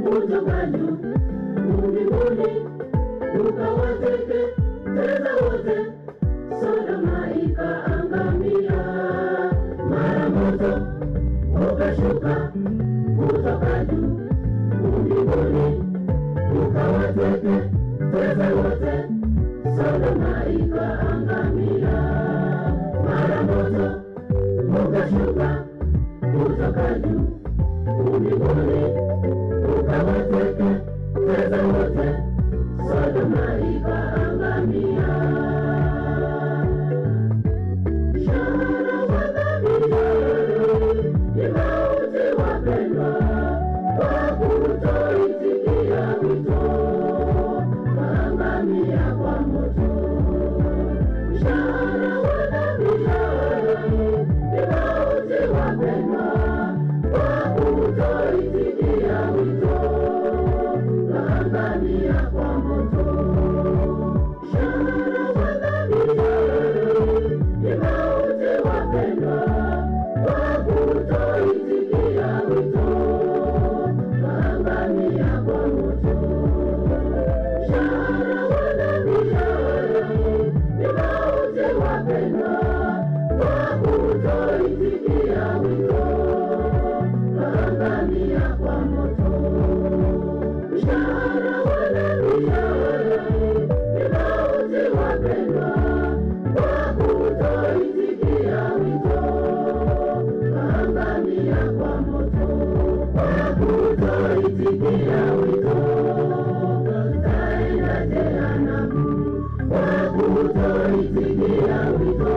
kutoka juu mbinguni, ukawateketeza wote, Sodoma ikaangamia. Mara moto ukashuka kutoka juu mbinguni, ukawateketeza wote, Sodoma ikaangamia. Mara moto ukashuka kutoka juu mbinguni, ukawateketeza wote, Sodoma ikaangamia. Shahara wa dhambi ni mauti wapendwa, kwa kutoitikia wito, kaangamia kwa moto. Shahara wa dhambi ni mauti wapendwa, kwa kutoitikia wito, kaangamia kwa moto. Shahara wa dhambi ni mauti wapendwa, kwa kutoitikia wito, kaangamia kwa moto. Shahara wa dhambi ni mauti wapendwa, kwa kutoitikia wito, kaangamia kwa moto. Shahara wa dhambi ni mauti wapendwa, kwa kutoitikia wito, kaangamia kwa moto. Kwa kutoitikia wito, tutaenda jehanamu. Kwa kutoitikia wito,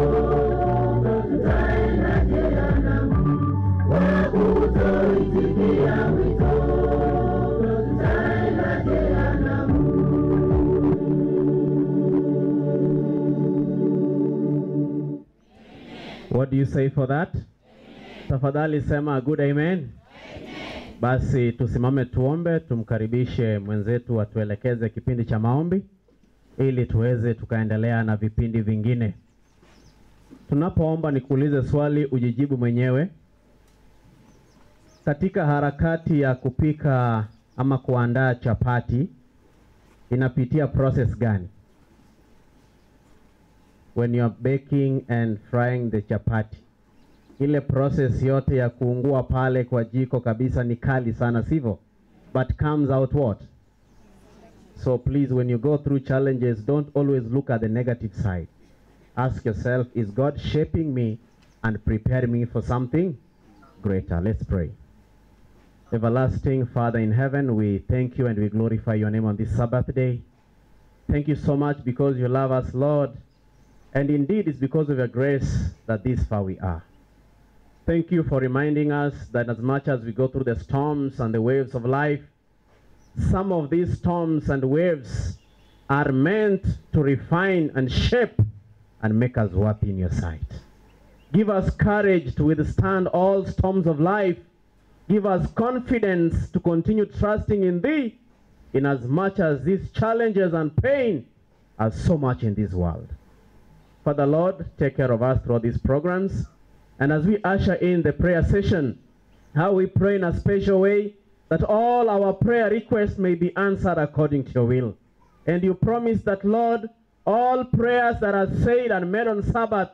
tutaenda jehanamu. Kwa kutoitikia wito, tutaenda jehanamu. What do you say for that? Tafadhali sema good amen. Basi tusimame tuombe, tumkaribishe mwenzetu atuelekeze kipindi cha maombi ili tuweze tukaendelea na vipindi vingine. Tunapoomba nikuulize swali ujijibu mwenyewe. Katika harakati ya kupika ama kuandaa chapati inapitia process gani? When you are baking and frying the chapati, ile process yote ya kuungua pale kwa jiko kabisa ni kali sana, sivyo? But comes out what? So please, when you go through challenges, don't always look at the negative side. Ask yourself, is God shaping me and preparing me for something greater? Let's pray. Everlasting Father in heaven, we thank you and we glorify your name on this Sabbath day. Thank you so much because you love us, Lord. And indeed, it's because of your grace that this far we are. Thank you for reminding us that as much as we go through the storms and the waves of life, some of these storms and waves are meant to refine and shape and make us worthy in your sight. Give us courage to withstand all storms of life. Give us confidence to continue trusting in thee, in as much as these challenges and pain are so much in this world. Father Lord, take care of us throughout these programs. And as we usher in the prayer session, how we pray in a special way that all our prayer requests may be answered according to your will. And you promise that, Lord, all prayers that are said and made on Sabbath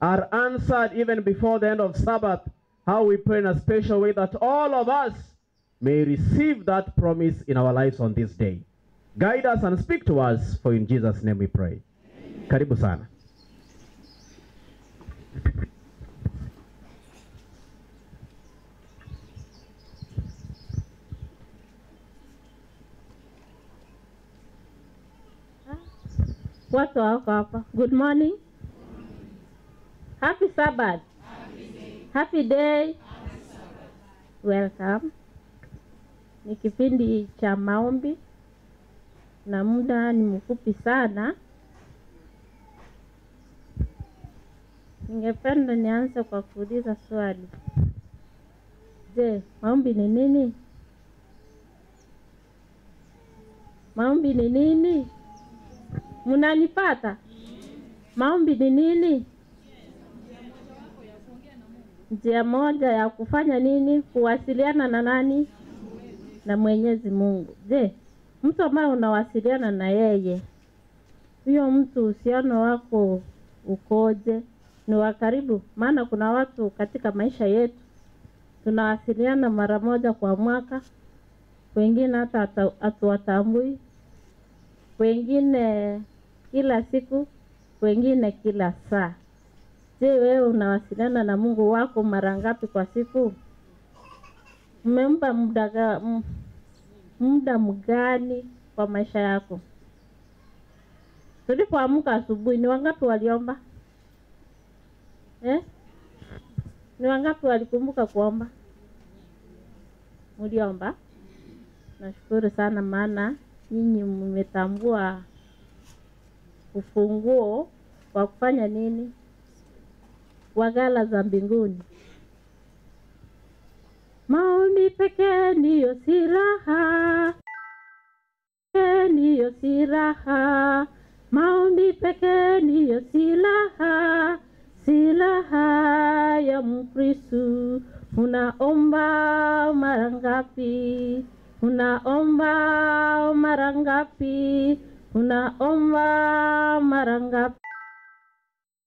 are answered even before the end of Sabbath. How we pray in a special way that all of us may receive that promise in our lives on this day. Guide us and speak to us, for in Jesus' name we pray. Amen. Karibu sana. Watu wako hapa. Good morning. Happy Sabbath. Happy day. Welcome. Ni kipindi cha maombi na muda ni mfupi sana. Ningependa nianze kwa kuuliza swali. Je, maombi ni nini? Maombi ni nini? Munanipata? Maombi ni nini? Njia moja ya kufanya nini? Kuwasiliana na nani? na Mwenyezi Mungu. Je, mtu ambaye unawasiliana na yeye, huyo mtu uhusiano wako ukoje? Ni wa karibu? Maana kuna watu katika maisha yetu tunawasiliana mara moja kwa mwaka, wengine hata hatuwatambui, wengine kila siku, wengine kila saa. Je, wewe unawasiliana na Mungu wako mara ngapi kwa siku? Umempa muda mgani kwa maisha yako? Tulipoamka asubuhi, ni wangapi waliomba? Ni wangapi walikumbuka kuomba? Mliomba? Nashukuru sana, maana nyinyi mmetambua ufunguo wa kufanya nini? Wagala za mbinguni. Maombi pekee ndiyo silaha. Ndiyo silaha. Maombi pekee ndiyo silaha. Silaha ya Mkristo. Unaomba mara ngapi? Unaomba mara ngapi? Unaomba mara ngapi?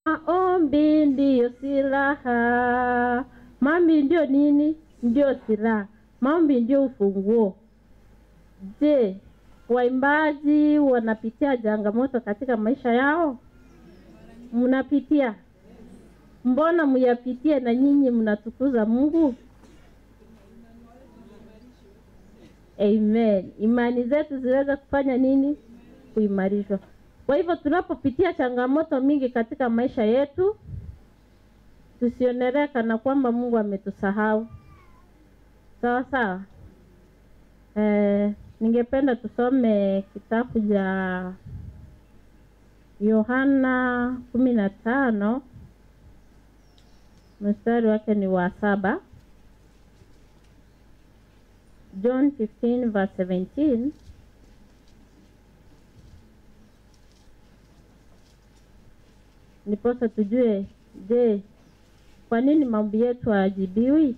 Maombi ndiyo silaha. Maombi ndio nini? Ndio silaha. Maombi ndio ufunguo. Je, waimbaji wanapitia changamoto katika maisha yao? Mnapitia? Mbona myapitie na nyinyi mnatukuza Mungu? Amen. Imani zetu ziweza kufanya nini? Kuimarishwa. Kwa hivyo tunapopitia changamoto mingi katika maisha yetu, tusionelee kana kwamba Mungu ametusahau. Sawa sawa. Ningependa tusome kitabu cha Yohana 15 mstari wake ni wa 7. John 15 verse 17. Niposa tujue, je, kwa nini maombi yetu hayajibiwi?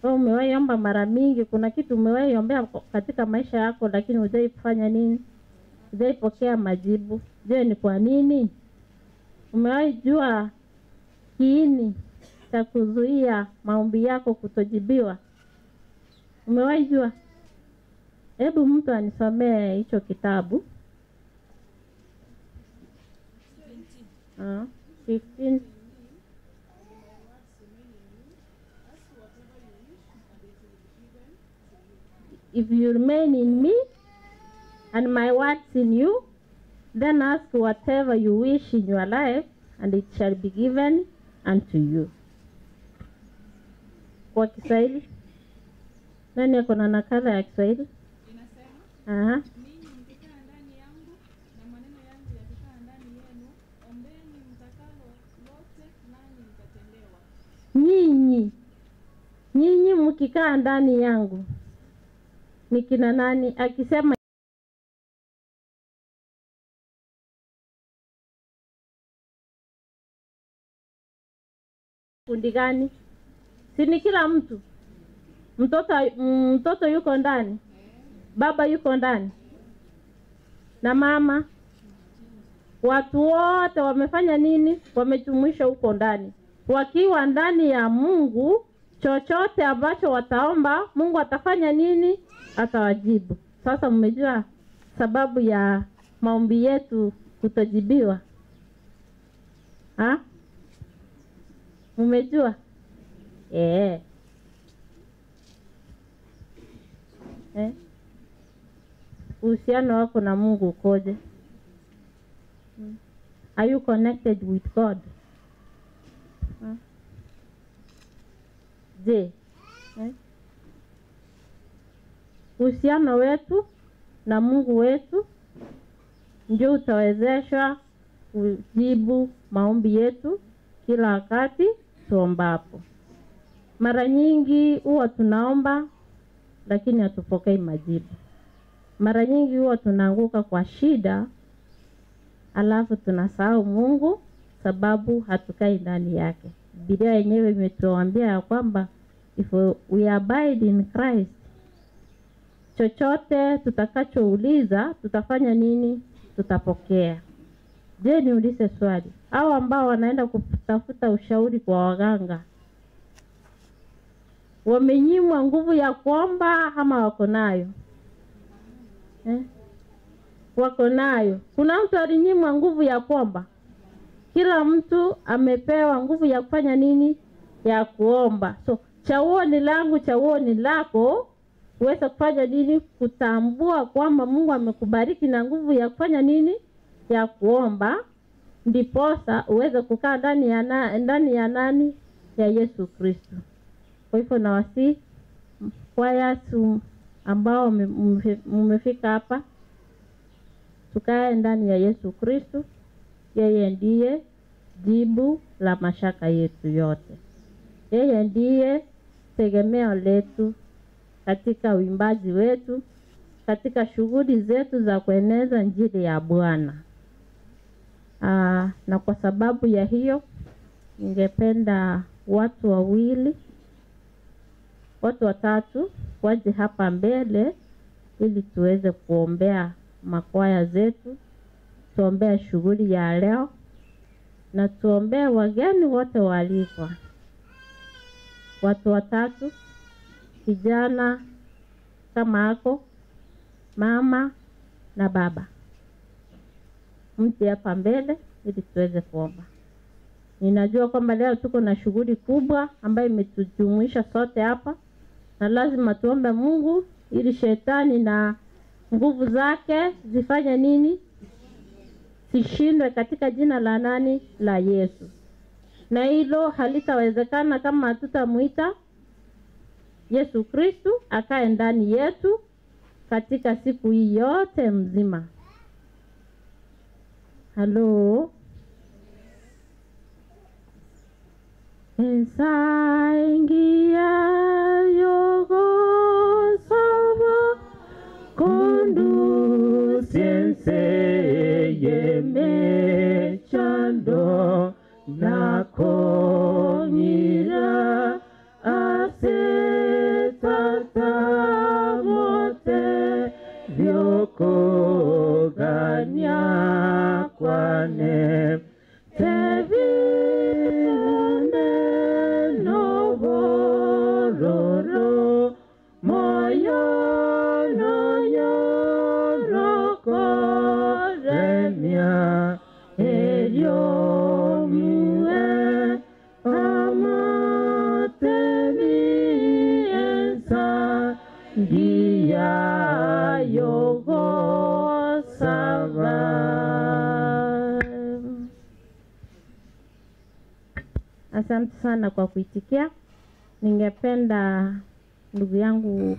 Wewe umewahi omba mara mingi, kuna kitu umewahi ombea katika maisha yako lakini hujai kufanya nini? Hujai pokea majibu. Je, ni kwa nini? Umewahi jua kiini cha kuzuia maombi yako kutojibiwa? Umewahi jua? Hebu mtu anisomee hicho kitabu. 15. If you remain in me and my words in you, then ask whatever you wish in your life and it shall be given unto you. Kwa Kiswahili? Nani ako na nakala ya Kiswahili? Inasema, ninyi mkikaa ndani yangu na maneno yangu yakikaa ndani yenu, ombeni mtakalo lote nanyi mtatendewa. Nyinyi mkikaa ndani yangu. Ni kina nani? Akisema kundi gani? Si ni kila mtu. Mtoto yuko ndani. Baba yuko ndani. Na mama. Watu wote wamefanya nini? Wamejumuishwa huko ndani. Wakiwa ndani ya Mungu, chochote ambacho wataomba, Mungu atafanya nini? Atawajibu. Sasa mmejua sababu ya maombi yetu kutojibiwa? Mmejua? Uhusiano wako na Mungu ukoje? Are you connected with God? Je, uhusiano wetu na Mungu wetu ndio utawezesha kujibu maombi yetu kila wakati tuombapo. Mara nyingi huwa tunaomba lakini hatupokei majibu. Mara nyingi huwa tunaanguka kwa shida alafu tunasahau Mungu sababu hatukai ndani yake. Biblia yenyewe imetuambia ya kwamba if we abide in Christ, chochote tutakachouliza tutafanya nini? Tutapokea. Je, niulize swali. Hao ambao wanaenda kutafuta ushauri kwa waganga, wamenyimwa nguvu ya kuomba ama wako nayo? Wako nayo. Kuna mtu alinyimwa nguvu ya kuomba? Kila mtu amepewa nguvu ya kufanya nini? Ya kuomba. So chaguo ni langu, chaguo ni lako. Uweze kufanya nini? Kutambua kwamba Mungu amekubariki na nguvu ya kufanya nini? Ya kuomba. Ndiposa uweze kukaa ndani ya nani? Ya Yesu Kristo. Kwa hivyo nawasihi kwaya ambao mmefika hapa, tukae ndani ya Yesu Kristo. Yeye ndiye jibu la mashaka yetu yote. Yeye ndiye tegemeo letu katika uimbaji wetu, katika shughuli zetu za kueneza Injili ya Bwana. Na kwa sababu ya hiyo, ningependa watu watatu waje hapa mbele ili tuweze kuombea makwaya zetu, tuombea shughuli ya leo, na tuombea wageni wote waalikwa. Watu watatu, kijana kama ako, mama na baba, mje hapa mbele ili tuweze kuomba. Ninajua kwamba leo tuko na shughuli kubwa ambayo imetujumuisha sote hapa, na lazima tuombe Mungu ili shetani na nguvu zake zifanye nini? Zishindwe katika jina la nani? La Yesu. Na hilo halitawezekana kama hatutamuita Yesu Kristo akae ndani yetu katika siku hii yote mzima. Halo. Ensaingia yogo sama kondu siense yeme chando na konira ase tata mote vyoko ganya kwane Asante sana kwa kuitikia. Ningependa ndugu yangu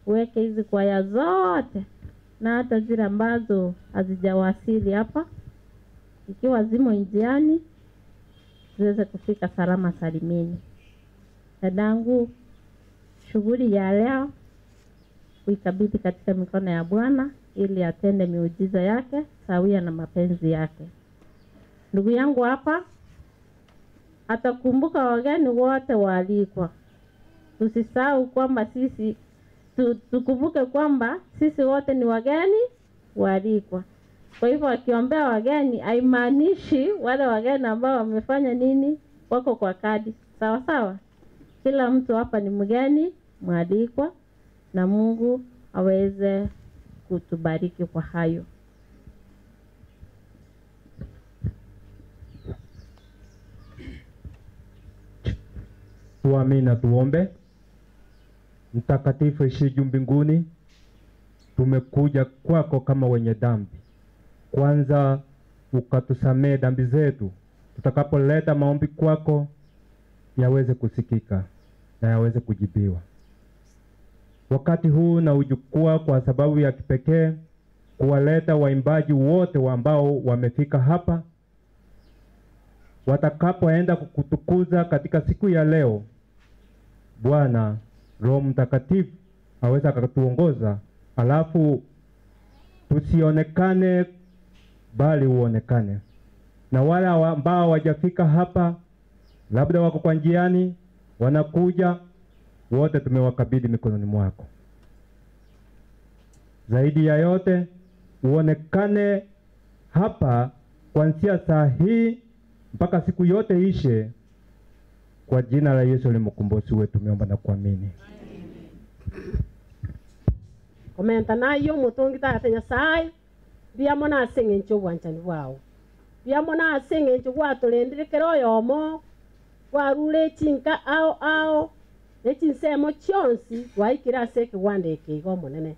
uweke hizi kwaya zote na hata zile ambazo hazijawasili hapa, ikiwa zimo njiani, ziweze kufika salama salimini. Dadangu, shughuli ya leo uikabidhi katika mikono ya Bwana ili atende miujiza yake sawia na mapenzi yake. Ndugu yangu hapa atakumbuka wageni wote waalikwa. Tusisahau kwamba sisi tukumbuke kwamba sisi wote ni wageni waalikwa. Kwa hivyo akiombea wageni haimaanishi wale wageni ambao wamefanya nini wako kwa kadi. Sawa sawa? Kila mtu hapa ni mgeni mwalikwa, na Mungu aweze kutubariki kwa hayo. Tuamini, tuombe. Mtakatifu ishie juu mbinguni, tumekuja kwako kama wenye dhambi. Kwanza ukatusamee dhambi zetu, tutakapoleta maombi kwako yaweze kusikika na yaweze kujibiwa. Wakati huu na ujukua kwa sababu ya kipekee kuwaleta waimbaji wote ambao wamefika hapa, watakapoenda kukutukuza katika siku ya leo. Bwana Roho Mtakatifu aweza akatuongoza, alafu tusionekane bali uonekane. Na wale ambao hawajafika hapa, labda wako kwa njiani wanakuja, wote tumewakabidhi mikononi mwako. Zaidi ya yote uonekane hapa kuanzia saa hii mpaka siku yote ishe. Kwa jina la Yesu ni mkombozi wetu tumeomba na kuamini. Komenta nayo mutongi tate Nyasaye bia mona asenge ncho wanchani wao. Bia mona asenge ncho watulendire kero yomo warule chinka ao nechinsemo chionsi waikira seke wandeke go monene.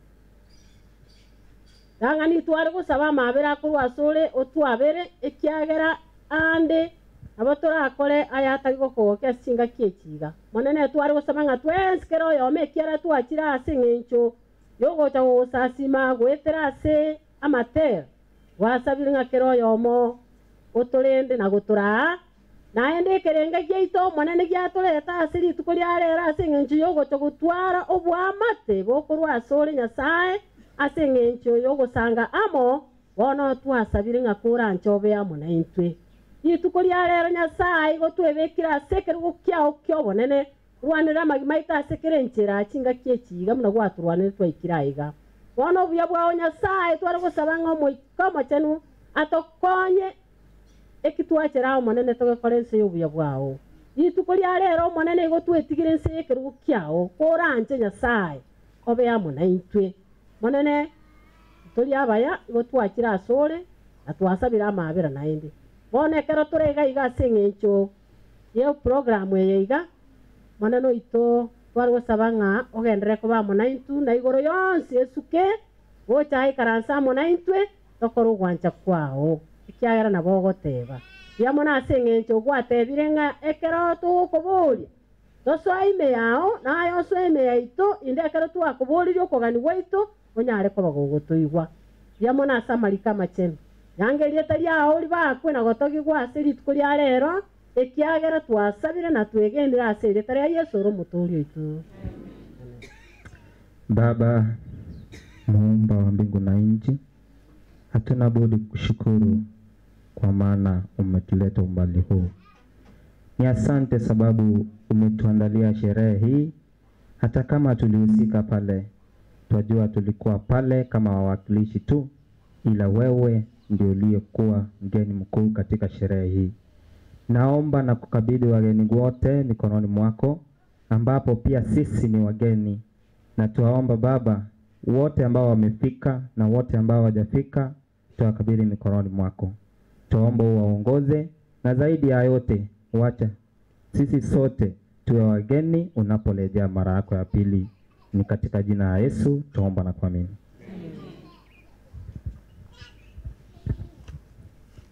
Dangani twari gusaba mabera kurwa sole otwabere ekiagera ande abatora akore ayata goko kesinga kiechiga monene twari gusaba nga twenskero yome kiara twachira asenge ncho yogo chawo sasima gwetera se amater wasabire nga kero yomo otolende na gutura naende kerenga gyeito monene gyatoleta asiri tukuri arera asenge ncho yogo chogutwara obwamate bokorwa sole Nyasaye asenge ncho yogo sanga amo wono twasabire nga kura nchobe amo na intwe itukuri arera Nyasaye gotwebekira sekere gukyao kyobonene rwanira magimaita sekere nchera chinga kiechiga muna gwaturwanire twaikiraiga wono buya bwawo Nyasaye twari gusabanga omoikamo chenu atokonye ekitwachera monene togekorense yobuya bwawo itukuri arera monene gotwetigire sekere gukyao koranje Nyasaye obe amo na intwe monene tuli abaya gotwachira sole atwasabira amabera naende bone kero turega iga sengencho yo program yeiga monene ito twari gusabanga ogendere kuba mo naintu na igoro yonsi esuke gocha ikaransa mo naintwe tokoro gwancha kwao ikiagera na bogoteba ya mona sengencho gwatebire nga ekero tukuburi toswaime yao na yo swaime yaito indekero twakuburirio kogani waito onyare ko bagogotoigwa ya mona samarika machene yangerie tari aho libakwe na gotogi gwasiri tukuri arero ekiagera twasabire na twegendera asiri tari Yesu ro muturio itu. Baba muumba wa mbingu na nchi, hatuna budi kushukuru kwa maana umetuleta umbali huu. Ni asante sababu umetuandalia sherehe hii, hata kama tulihusika pale, twajua tulikuwa pale kama wawakilishi tu, ila wewe ndio uliyekuwa mgeni mkuu katika sherehe hii. Naomba na kukabidhi wageni wote mikononi mwako, ambapo pia sisi ni wageni, na tuwaomba Baba wote ambao wamefika na wote ambao hawajafika tuwakabidhi mikononi mwako. Tuomba uwaongoze, na zaidi ya yote wacha sisi sote tuwe wageni unaporejea mara yako ya pili. Ni katika jina la Yesu tuomba na kuamini.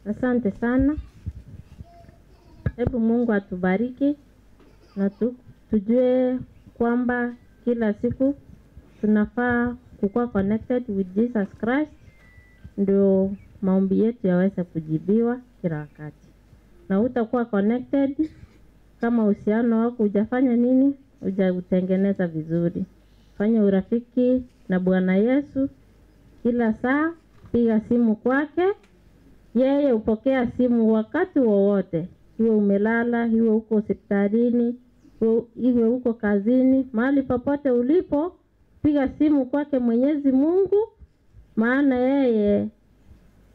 Asante sana. Hebu Mungu atubariki na tujue kwamba kila siku tunafaa kukuwa connected with Jesus Christ ndio maombi yetu yaweze kujibiwa kila wakati. Na utakuwa connected kama uhusiano wako hujafanya nini? Hujautengeneza vizuri. Fanya urafiki na Bwana Yesu kila saa, piga simu kwake. Yeye upokea simu wakati wowote. Iwe umelala, iwe uko hospitalini, iwe uko kazini, mahali popote ulipo, piga simu kwake Mwenyezi Mungu, maana yeye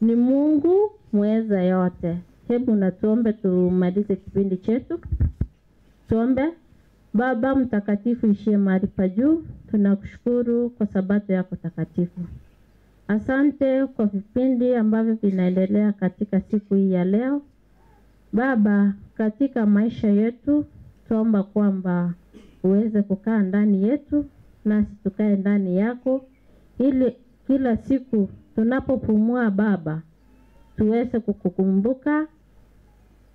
ni Mungu mweza yote. Hebu na tuombe tumalize kipindi chetu. Tuombe. Baba mtakatifu ishie mahali pa juu, tunakushukuru kwa sabato yako takatifu. Asante kwa vipindi ambavyo vinaendelea katika siku hii ya leo. Baba, katika maisha yetu tuomba kwamba uweze kukaa ndani yetu nasi tukae ndani yako, ili kila siku tunapopumua Baba tuweze kukukumbuka,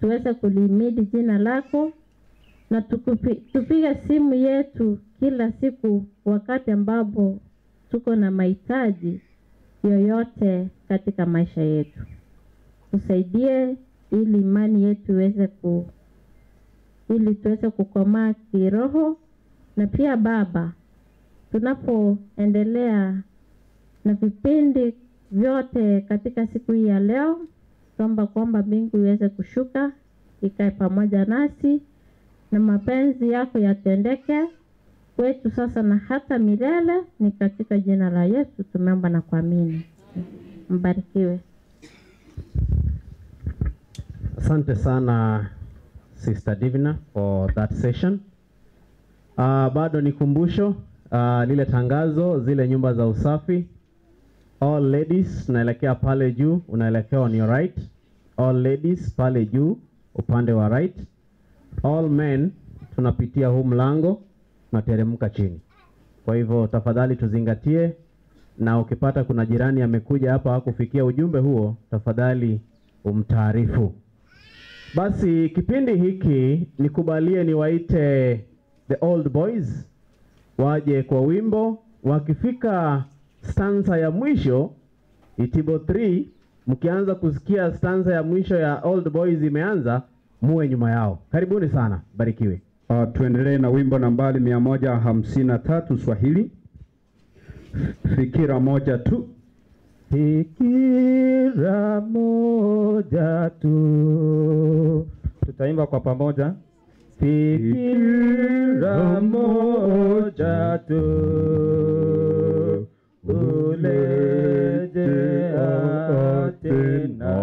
tuweze kulimidi jina lako, na tupige simu yetu kila siku wakati ambapo tuko na mahitaji yoyote katika maisha yetu. Tusaidie ili imani yetu ili tuweze kukomaa kiroho. Na pia Baba, tunapoendelea na vipindi vyote katika siku hii ya leo, tuomba kwamba mbingu iweze kushuka ikae pamoja nasi na mapenzi yako yatendeke wetu sasa na hata milele. Ni katika jina la Yesu tumeomba na kuamini. Mbarikiwe. Asante sana Sister Divina for that session. Bado ni kumbusho lile tangazo, zile nyumba za usafi. All ladies tunaelekea pale juu, unaelekea on your right. All ladies pale juu upande wa right. All men tunapitia huu mlango na teremka chini. Kwa hivyo tafadhali tuzingatie, na ukipata kuna jirani amekuja hapa hakufikia ujumbe huo, tafadhali umtaarifu. Basi kipindi hiki nikubalie niwaite the old boys waje kwa wimbo. Wakifika stanza ya mwisho itibo 3, mkianza kusikia stanza ya mwisho ya old boys imeanza, muwe nyuma yao. Karibuni sana, barikiwe. Tuendelee na wimbo nambari 153 Swahili. Fikira moja tu. Fikira moja tu. Tutaimba kwa pamoja. Fikira moja tu. Ulejea tena.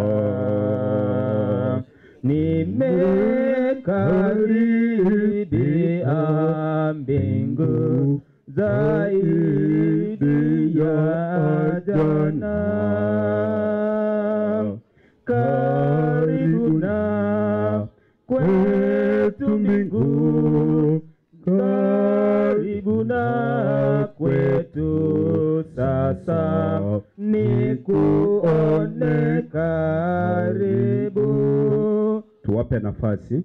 Nimekaribia mbingu zaidi ya jana. Karibu na kwetu mbingu, karibu na kwetu sasa, nikuone karibu. Tuwape nafasi.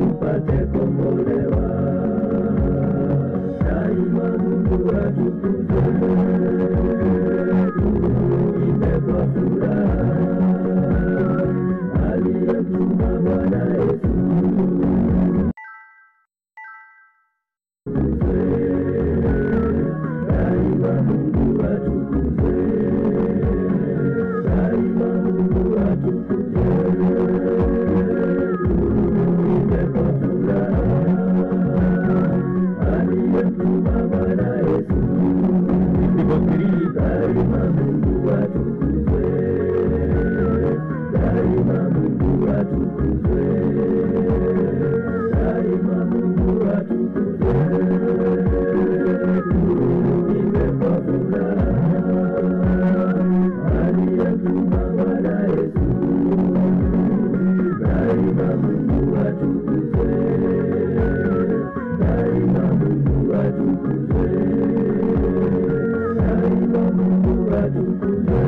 Tupate kombolewa. Daima Mungu atu Aliyemtuma Bwana Yesu. Daima Mungu atukuzwe. Daima Mungu atukuzwe. Tuimbe kwa furaha. Aliyemtuma Bwana Yesu. Daima Mungu atukuzwe. Daima Mungu atukuzwe. Daima Mungu atukuzwe. Tuimbe kwa furaha. Aliyemtuma Bwana Yesu. Daima Mungu atukuzwe. Daima Mungu atukuzwe. Daima Mungu atukuzwe.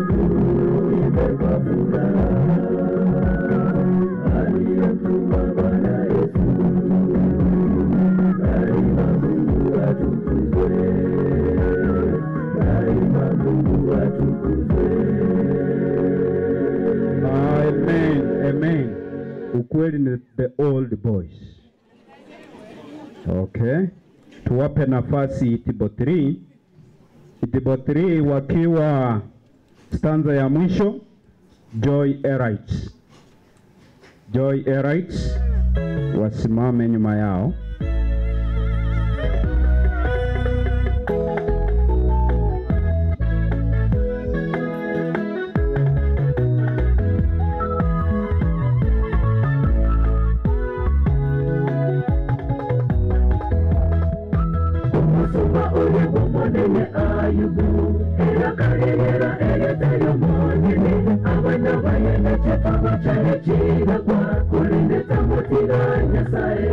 Tuimbe kwa furaha. Aliyemtuma Bwana Yesu. Daima Mungu atukuzwe. Daima Mungu atukuzwe. Amen, amen. Ukweli ni the old boys. Okay. Tuwape nafasi Itibo 3. Itibo 3 wakiwa stanza ya mwisho, Joy Erites. Joy Erites wasimame nyuma yao. Umusuba uri bumonene Ayubu. Erakarera eretayo monyene. Abana bayene chetamu chane chigakwa. Kulindeta motira Nyasaye.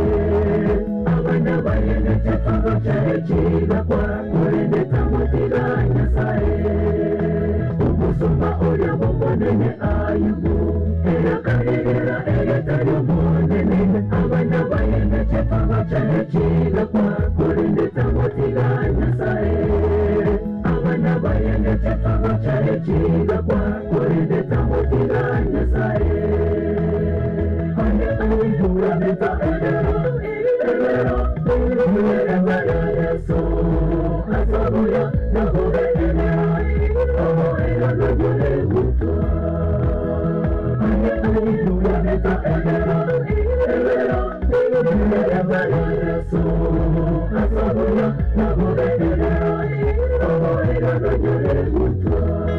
Abana bayene chetamu chane chigakwa. Kulindeta motira Nyasaye. Umusuba uri bumonene Ayubu. Erakarera eretayo monyene. Abana bayene chetamu chane chigakwa. Kulindeta motira Nyasaye. Abana bayene chetamu chane chigakwa. Kulindeta motira Nyasaye. Ane ayubu ameta elero. Elero elero Yesu. Asabuya nahobe elero. Oho elero yule utwa. Ane ayubu ameta elero. Elero elero Yesu. Asabuya nahobe elero. Oho elero yule utwa.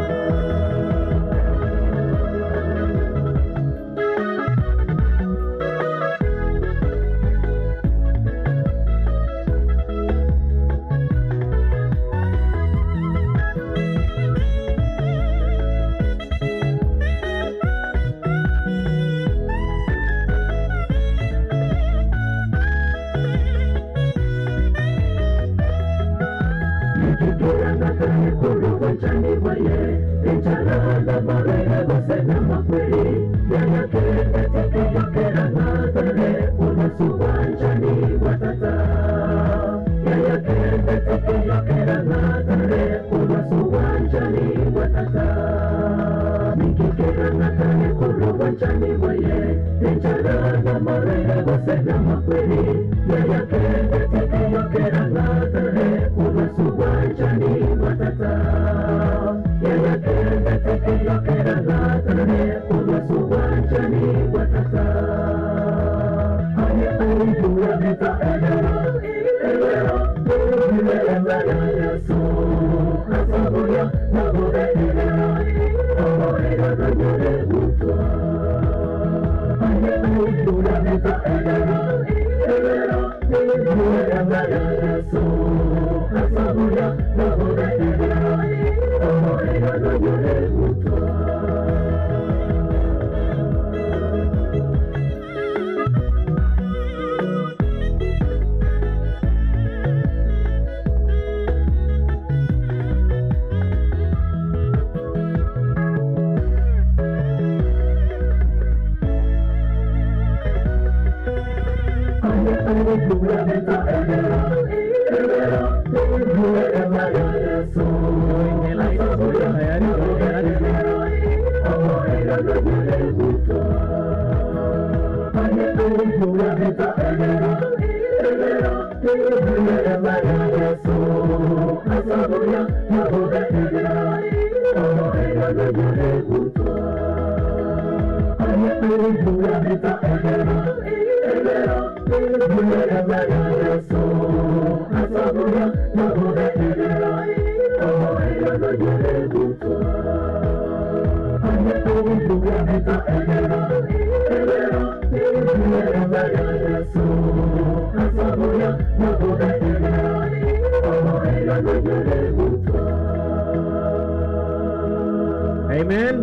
Amen.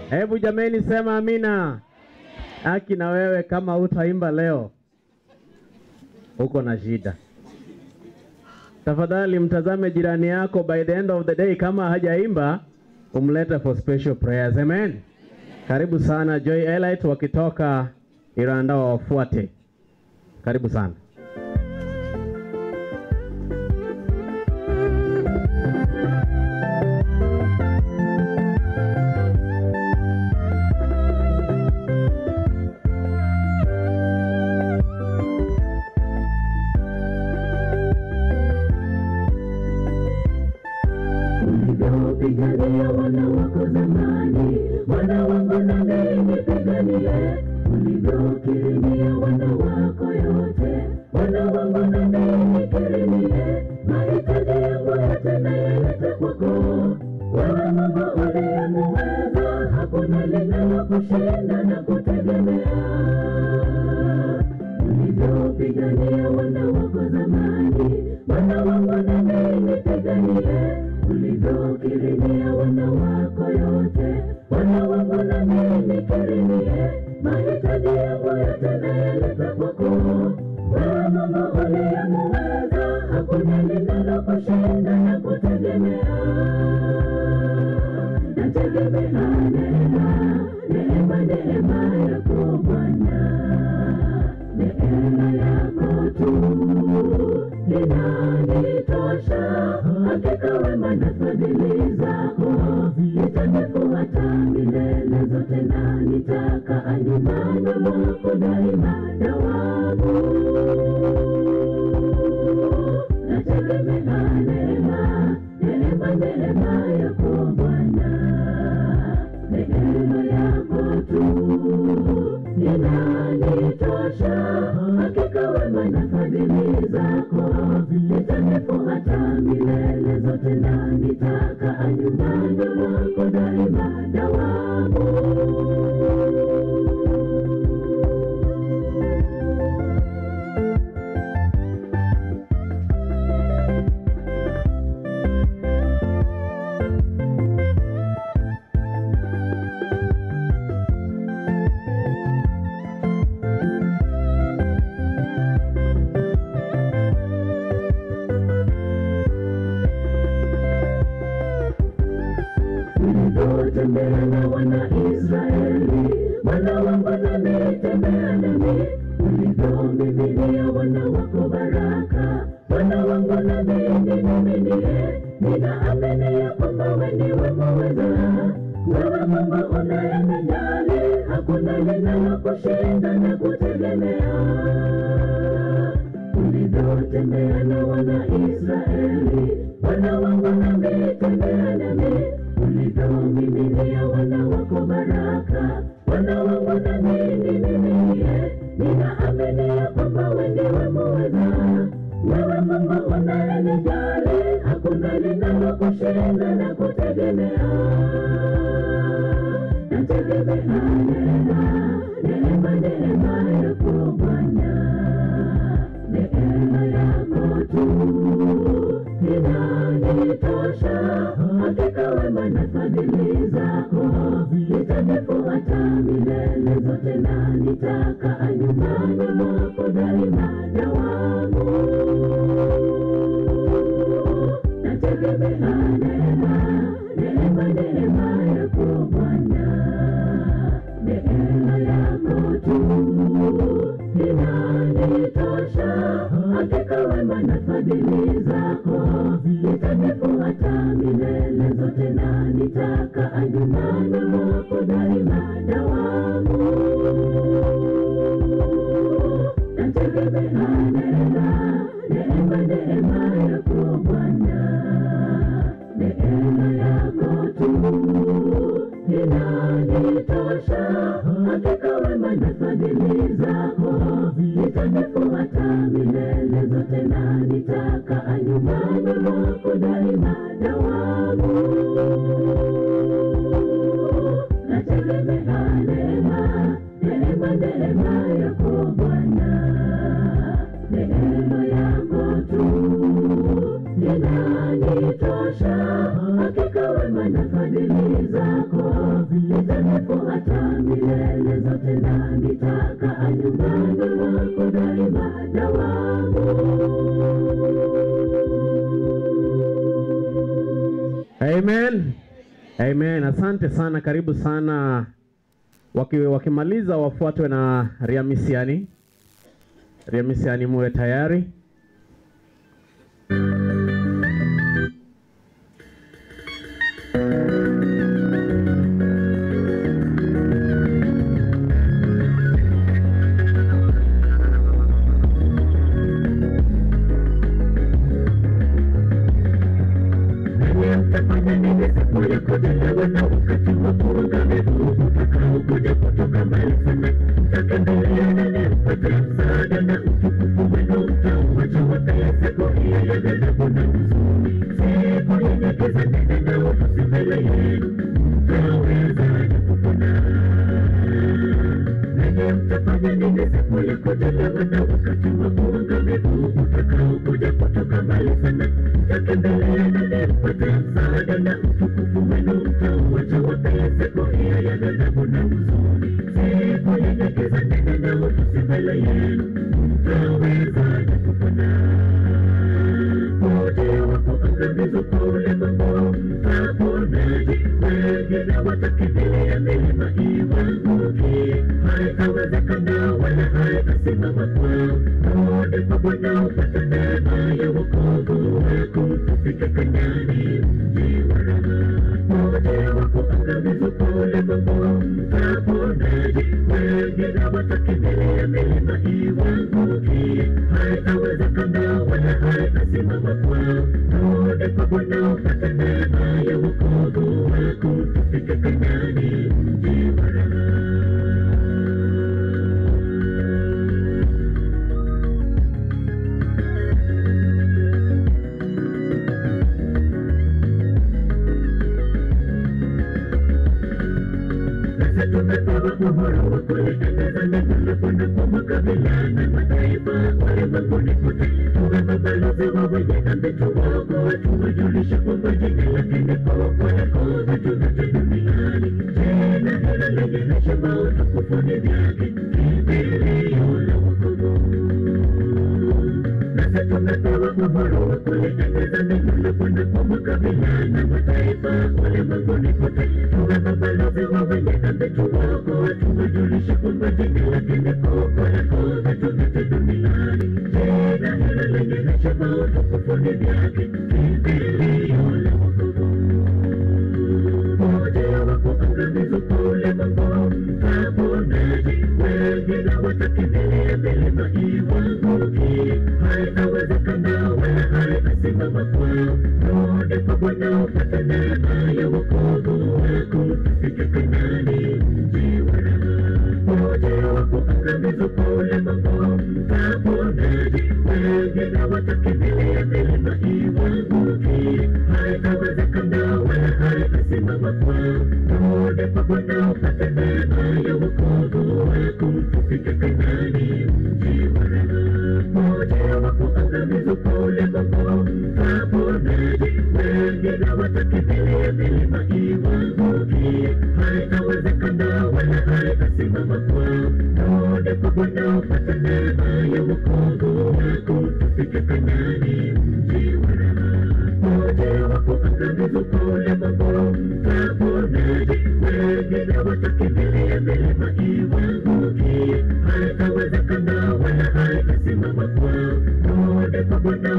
Hebu jameni sema amina. Haki na wewe kama utaimba leo uko na shida. Tafadhali mtazame jirani yako, by the end of the day kama hajaimba umlete for special prayers. Amen. Karibu sana Joy Elite wakitoka Iranda wafuate. Karibu sana. Pigania wana wako zamani, wana wangu na mimi piganie. Ulivyokirimia wana wako yote, wana wangu na mimi kirimie. Mahitaji yangu yote nayaleta kwako, wewe Mungu uliyemuweza, hakuna linalokushinda na kutegemea. Ulivyopigania wana wako zamani, wana wangu na mimi piganie. Ulivyokirimia wana wako yote, wana wangu na mimi kirimie. Mahitaji yangu yote nayaleta kwako, wewe Mungu uliyemuweza, hakuna linalokushinda na kutegemea. Nategemea neema yako Bwana, neema yako tu inanitosha. Hakika wema na fadhili zako zitanifuata milele zote, na nitakaa nyumbani mwako daima dawamu. Nategemea neema yako Bwana, neema yako tu inanitosha. Hakika wema na fadhili zako zitanifuata milele zote, na nitakaa nyumbani mwako daima dawamu. Tembea na wana Israeli, wana wangu nami tembea nami. Ulivyomiminia wana wako baraka, wana wangu nami nimiminie. Ninaamini ya kwamba wewe ndiwe muweza, wewe Mungu unayenijali, hakuna linalokushinda na kutegemea. Ulivyotembea na wana Israeli, wana wangu nami tembea nami. Ulivyomiminia wana wako baraka, wana wangu nami nimiminie. Ninaamini ya kwamba wewe ndiwe muweza, wewe Mungu unayenijali, hakuna linalokushinda na kutegemea. Nategemea neema yako Bwana, neema yako tu inanitosha. Hakika wema na fadhili zako zitanifuata milele zote, na nitakaa nyumbani mwako daima dawamu. Nategemea neema yako Bwana, neema yako tu inanitosha. Hakika wema na fadhili zako zitanifuata hata milele zote, na nitakaa nyumbani mwako daima dawamu. Nategemea neema yako Bwana, neema yako tu inanitosha. Hakika wema na fadhili zako zitanifuata milele zote, na nitakaa nyumbani mwako daima dawamu. Nategemea neema yako Bwana, neema yako tu inanitosha. Hakika wema na fadhili zako zitanifuata milele zote, na nitakaa nyumbani mwako daima dawamu. Amen. Amen. Asante sana, karibu sana. Wakimaliza wafuatwe na Riamisiani. Riamisiani muwe tayari. Bwana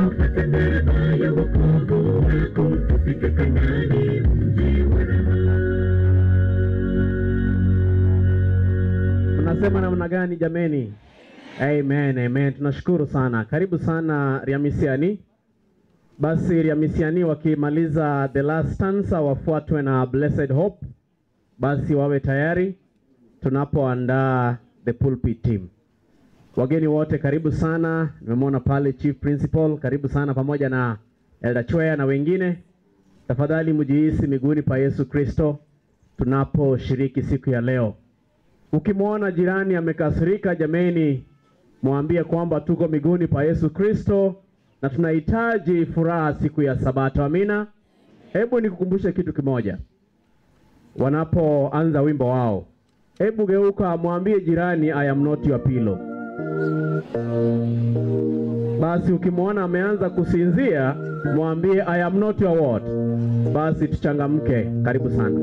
upate neema ya wokovu wako. Tunasema namna gani jameni? Amen, amen. Tunashukuru sana. Karibu sana Riamisiani. Basi Riamisiani wakimaliza the last stanza wafuatwe na Blessed Hope. Basi wawe tayari tunapoandaa the pulpit team. Wageni wote karibu sana. Nimemwona pale Chief Principal, karibu sana pamoja na Elder Chwea na wengine. Tafadhali mjihisi miguuni pa Yesu Kristo tunaposhiriki siku ya leo. Ukimwona jirani amekasirika jameni, mwambie kwamba tuko miguuni pa Yesu Kristo na tunahitaji furaha siku ya Sabato. Amina. Hebu nikukumbushe kitu kimoja. Wanapoanza wimbo wao, hebu geuka mwambie jirani, I am not your pillow. Basi ukimwona ameanza kusinzia, mwambie I am not your what. Basi tuchangamke. Karibu sana.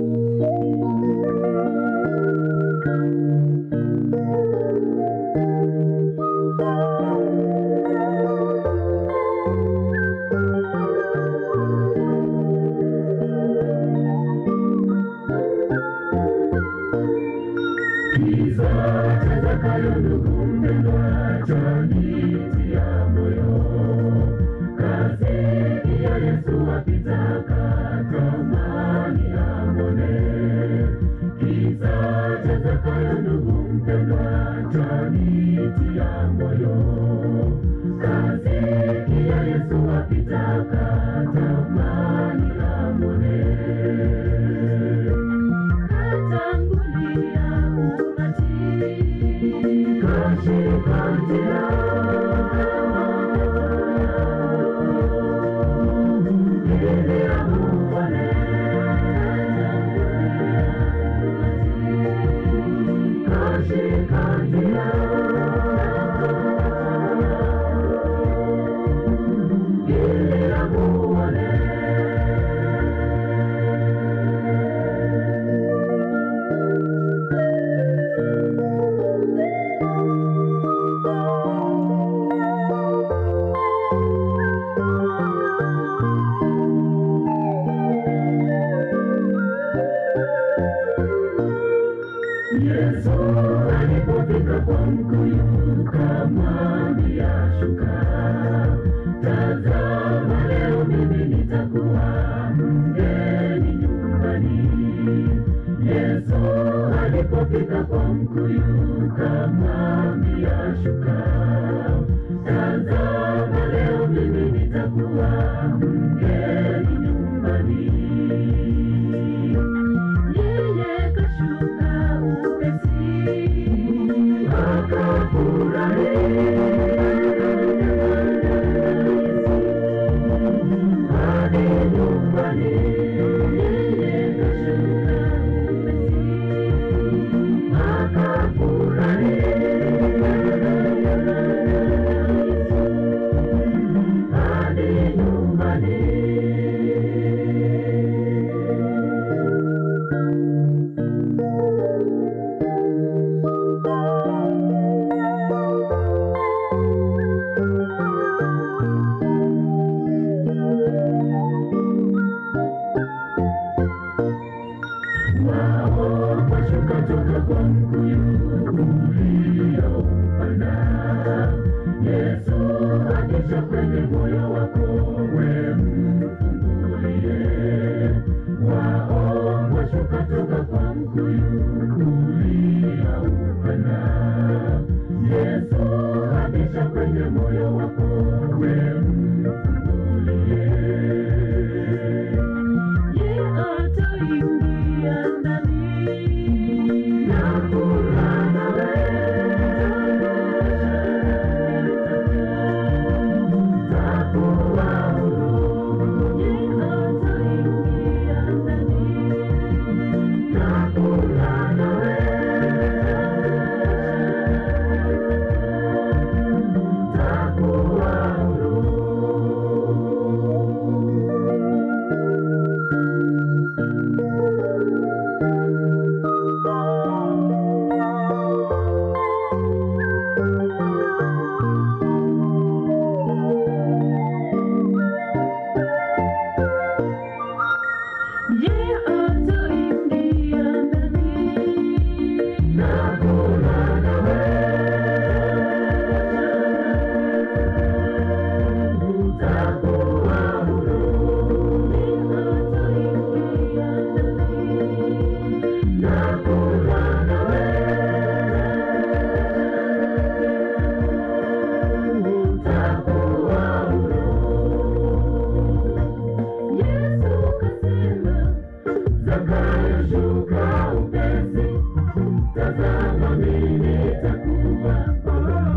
nitakuwa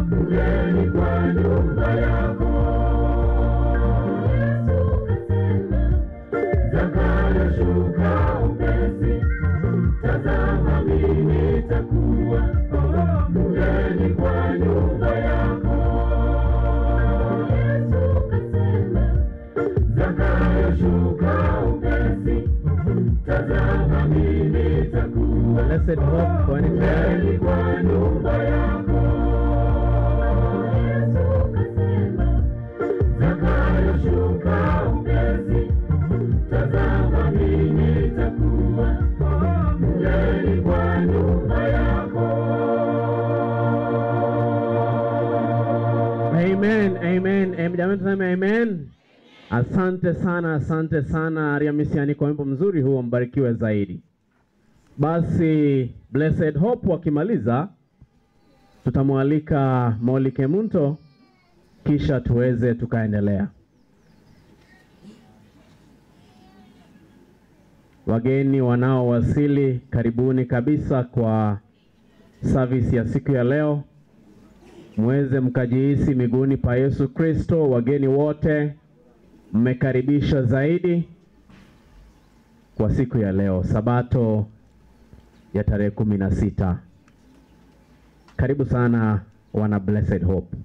mgeni kwa nyumba yako. Zakayo shuka upesi, tazama mimi nitakuwa mgeni kwa nyumba yako. Zakayo shuka upesi, tazama mimi nitakuwa Blessed Hope, kwani tayari kwa nyumba yako. Zakayo shuka upesi, tazama mimi nitakuwa mgeni kwa nyumba yako. Amen, amen. Jamani tuseme amen. Asante sana Ariamisiani kwa wimbo mzuri huo, mbarikiwe zaidi. Basi Blessed Hope wakimaliza, tutamwalika Molly Kemunto kisha tuweze tukaendelea. Wageni wanaowasili, karibuni kabisa kwa service ya siku ya leo. Muweze mkajihisi miguuni pa Yesu Kristo. Wageni wote mmekaribishwa zaidi kwa siku ya leo, Sabato ya tarehe 16. Karibu sana wana Blessed Hope.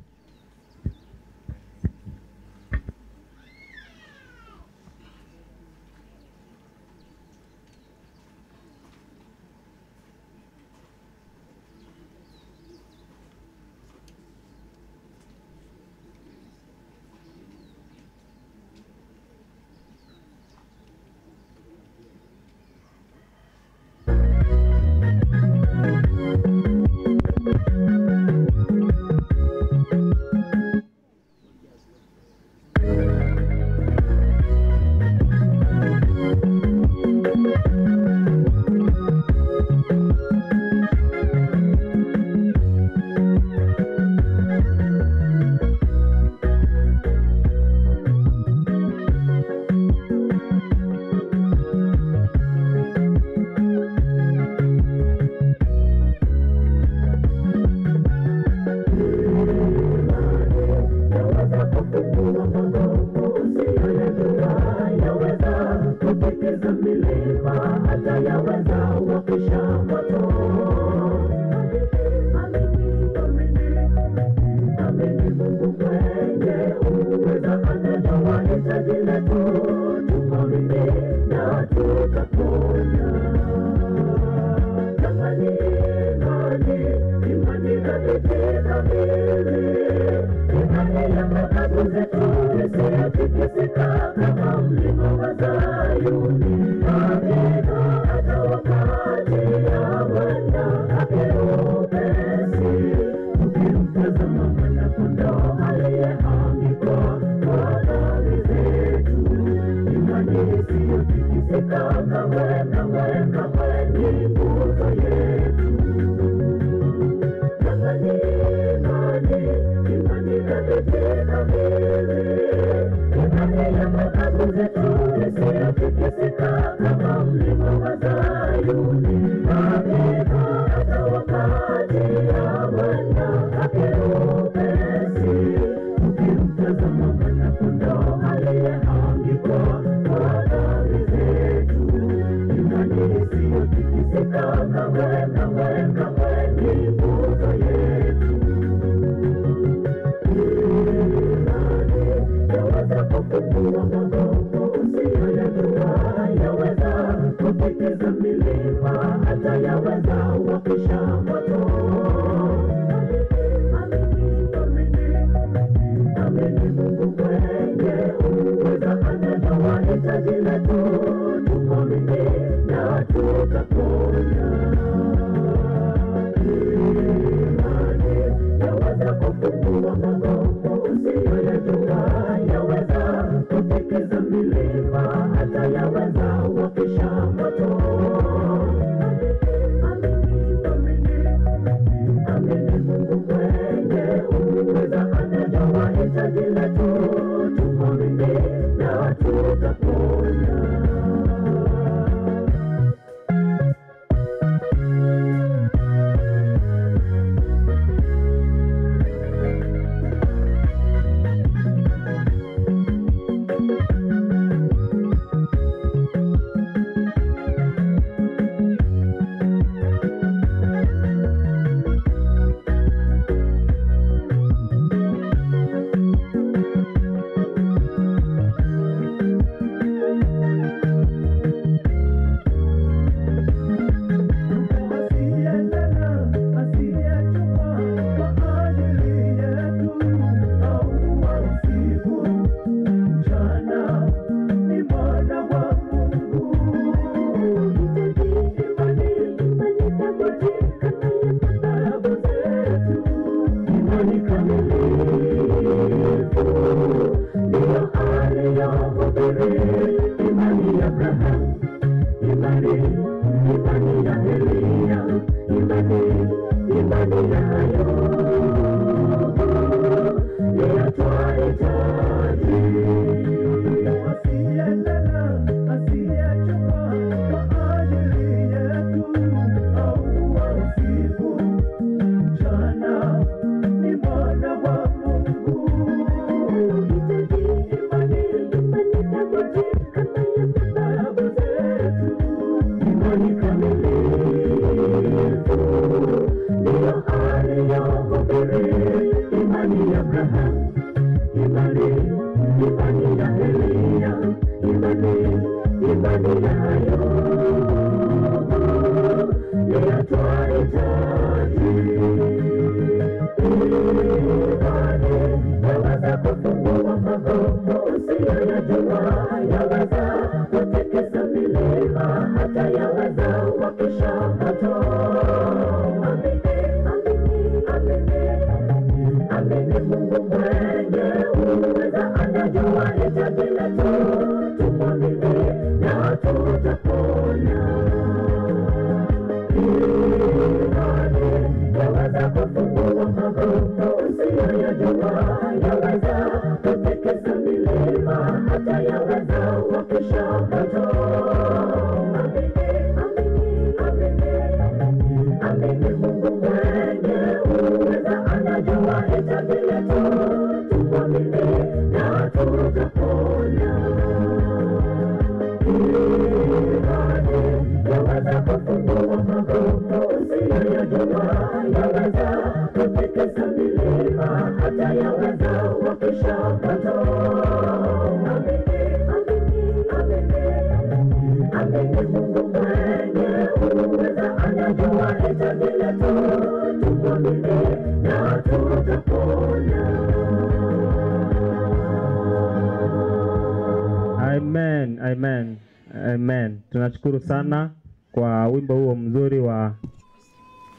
Amen, amen, amen. Tunashukuru sana kwa wimbo huo mzuri wa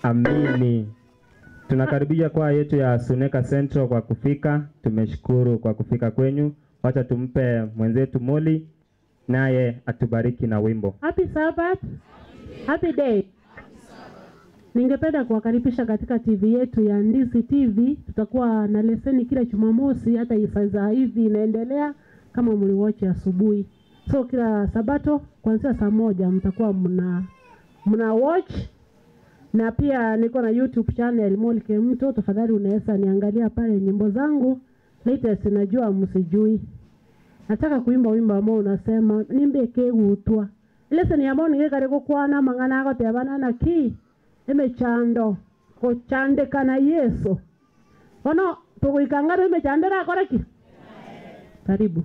Amini. Tunakaribia kwa yetu ya Suneka Central kwa kufika. Tumeshukuru kwa kufika kwenyu. Wacha tumpe mwenzetu Moli naye atubariki na wimbo. Happy Sabbath. Happy day. Ningependa kuwakaribisha katika TV yetu ya Ndizi TV. Tutakuwa na leseni kila Jumamosi, hata isa hivi inaendelea kama mliwatch asubuhi. So kila Sabato kuanzia saa 1 mtakuwa mna watch. Na pia niko na YouTube channel Molike Mto, tafadhali unaweza niangalia pale nyimbo zangu. Latest najua msijui. Nataka kuimba wimbo ambao unasema nimbeke gutwa. Lesson ambao ningekare kukwana mangana ako tebana na ki emechando ko chande kana Yesu. Ono tukuikangara emechandera koraki. Karibu.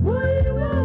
Boy,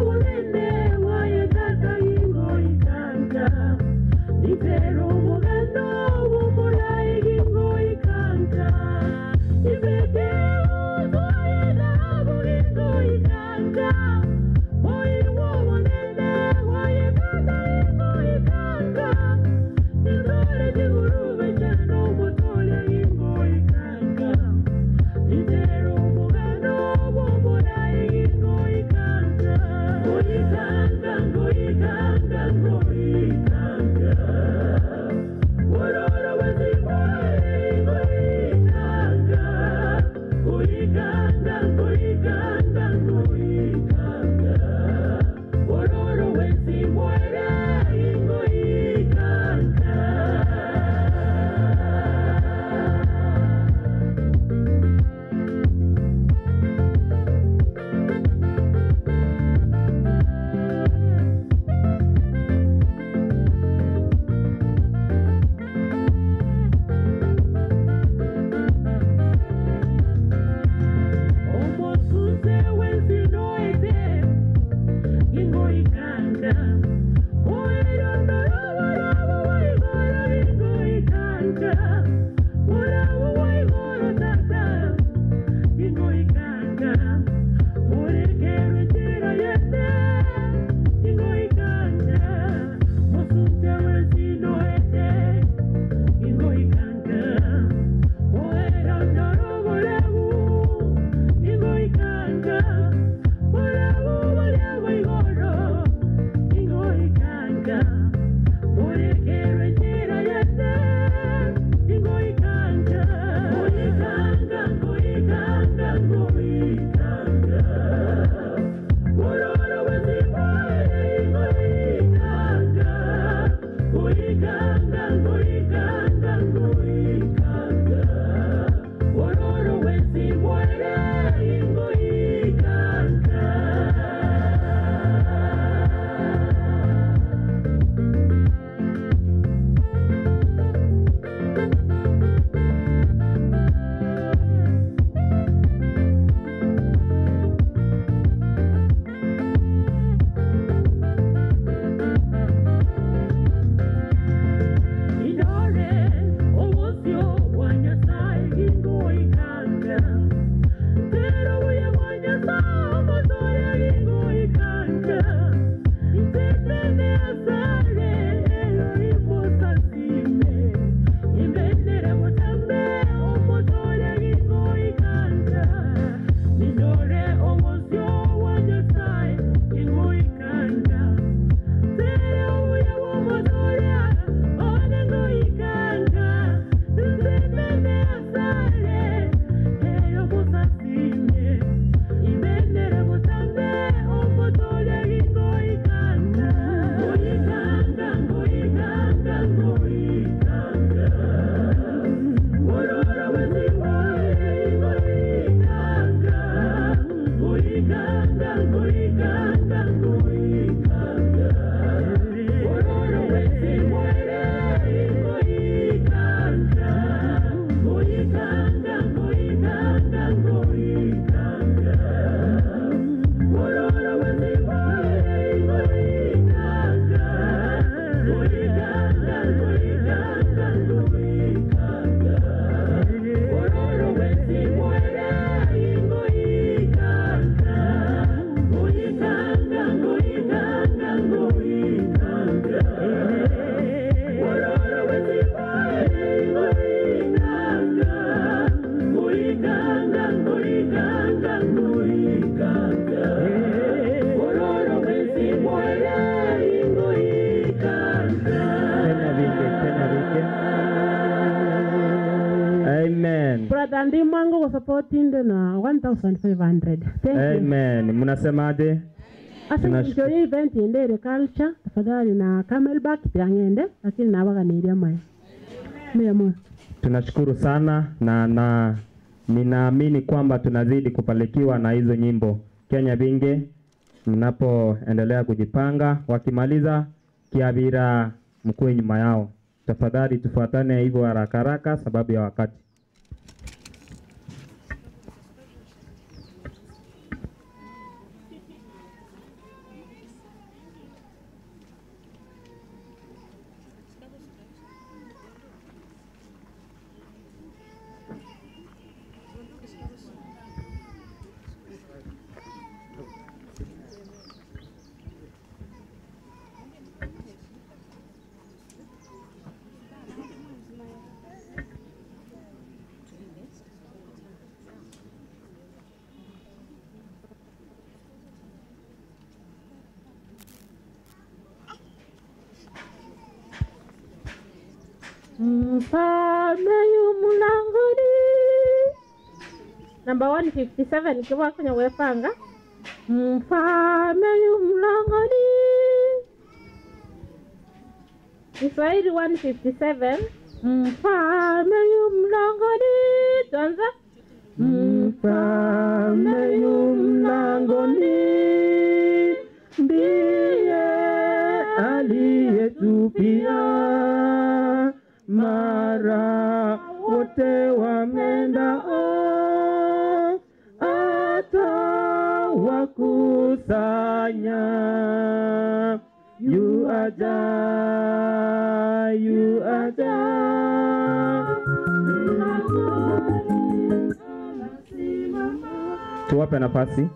Kandi mwangu kwa supporting na 1500. Thank you. Amen. Mnasemaje? Asante hii event endele culture tafadhali na Camelback tiangende lakini na waga ni ile mai. Mimi Tunashukuru sana na ninaamini kwamba tunazidi kupalikiwa na hizo nyimbo. Kenya Binge mnapoendelea kujipanga, wakimaliza kiabira mkuu nyuma yao. Tafadhali tufuatane hivyo haraka haraka sababu ya wakati. Mfalme yu mlangoni. Number 157 ikiwa kwenye wepanga. Mfalme yu mlangoni. Kiswahili 157. Mfalme yu mlangoni. Tuanza. Mfalme yu mlangoni, ndiye aliyetupia mara wote wamendao, atawakusanya. Yu aja, yu aja. Tuwape nafasi.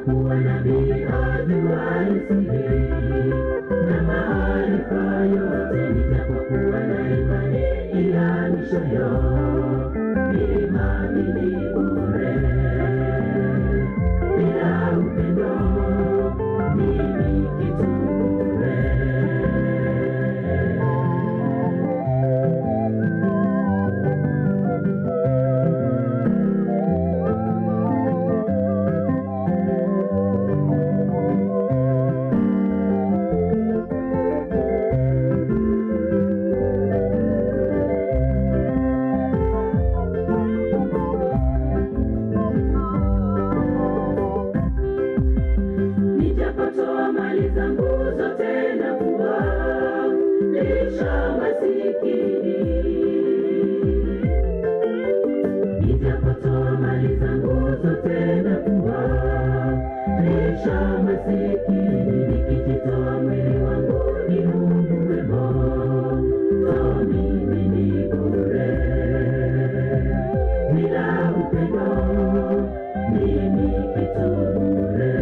kuwa nabii ajuaye siri na maarifa yote, nitapokuwa na imani ihamishayo milima ni bure. Bila upendo mimi kitu bure. Nijapotoa mali zangu zote na kuwalisha masikini, nijapotoa mali zangu zote na kuwalisha masikini, nikijitoa mwili wangu niungue moto, mimi ni bure. Bila upendo mimi kitu bure.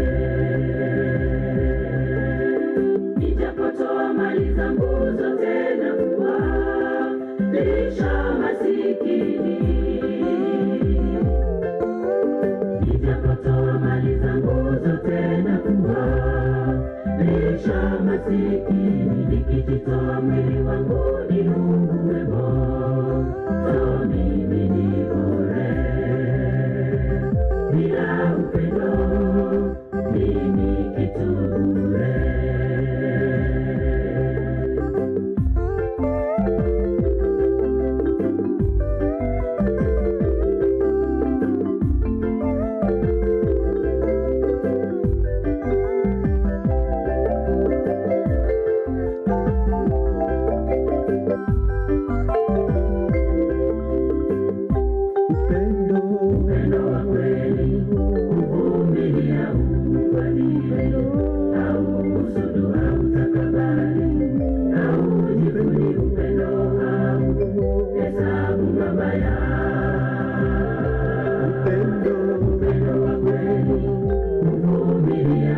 Nijapotoa mali zangu zote na kuwalisha masikini, nijapotoa mali zangu zote na kuwalisha masikini, nikijitoa mwili wangu niungue moto, mimi ni bure. Bila upendo mimi kitu bure. Upendo wa kweli huvumilia, ufadhili, hauhusudu, hautakabari, haujivuni. Upendo hauhesabu mabaya. Upendo wa kweli huvumilia,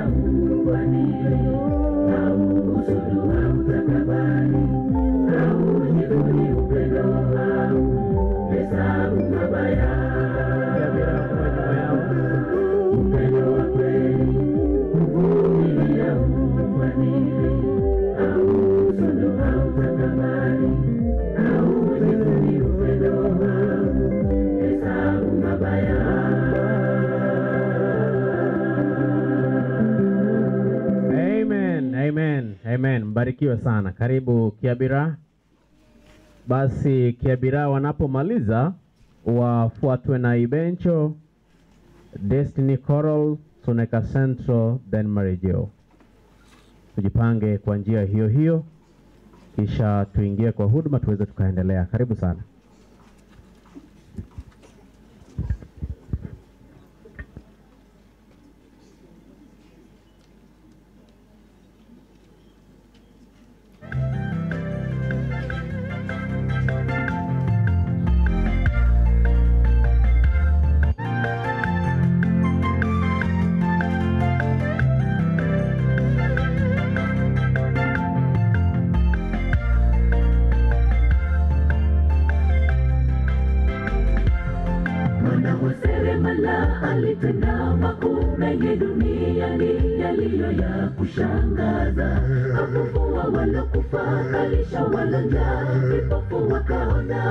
ufadhili, hauhusudu, hautakabari, haujivuni. Upendo hauhesabu mabaya. Upendo wa kweli huvumilia, ufadhili, hauhusudu, hautakabari, haujivuni. Upendo hauhesabu mabaya. Amen, amen, amen. Mbarikiwe sana. Karibu Kiabira. Basi Kiabira wanapomaliza wafuatwe na Ibencho, Destiny Choral, Suneka Central, then Marejeo. Tujipange kwa njia hiyo hiyo, kisha tuingie kwa huduma tuweze tukaendelea. Karibu sana. Alitenda makuu mengi duniani yaliyo ya kushangaza. Afufua walokufa, kalisha walonja, vipofu wakaona.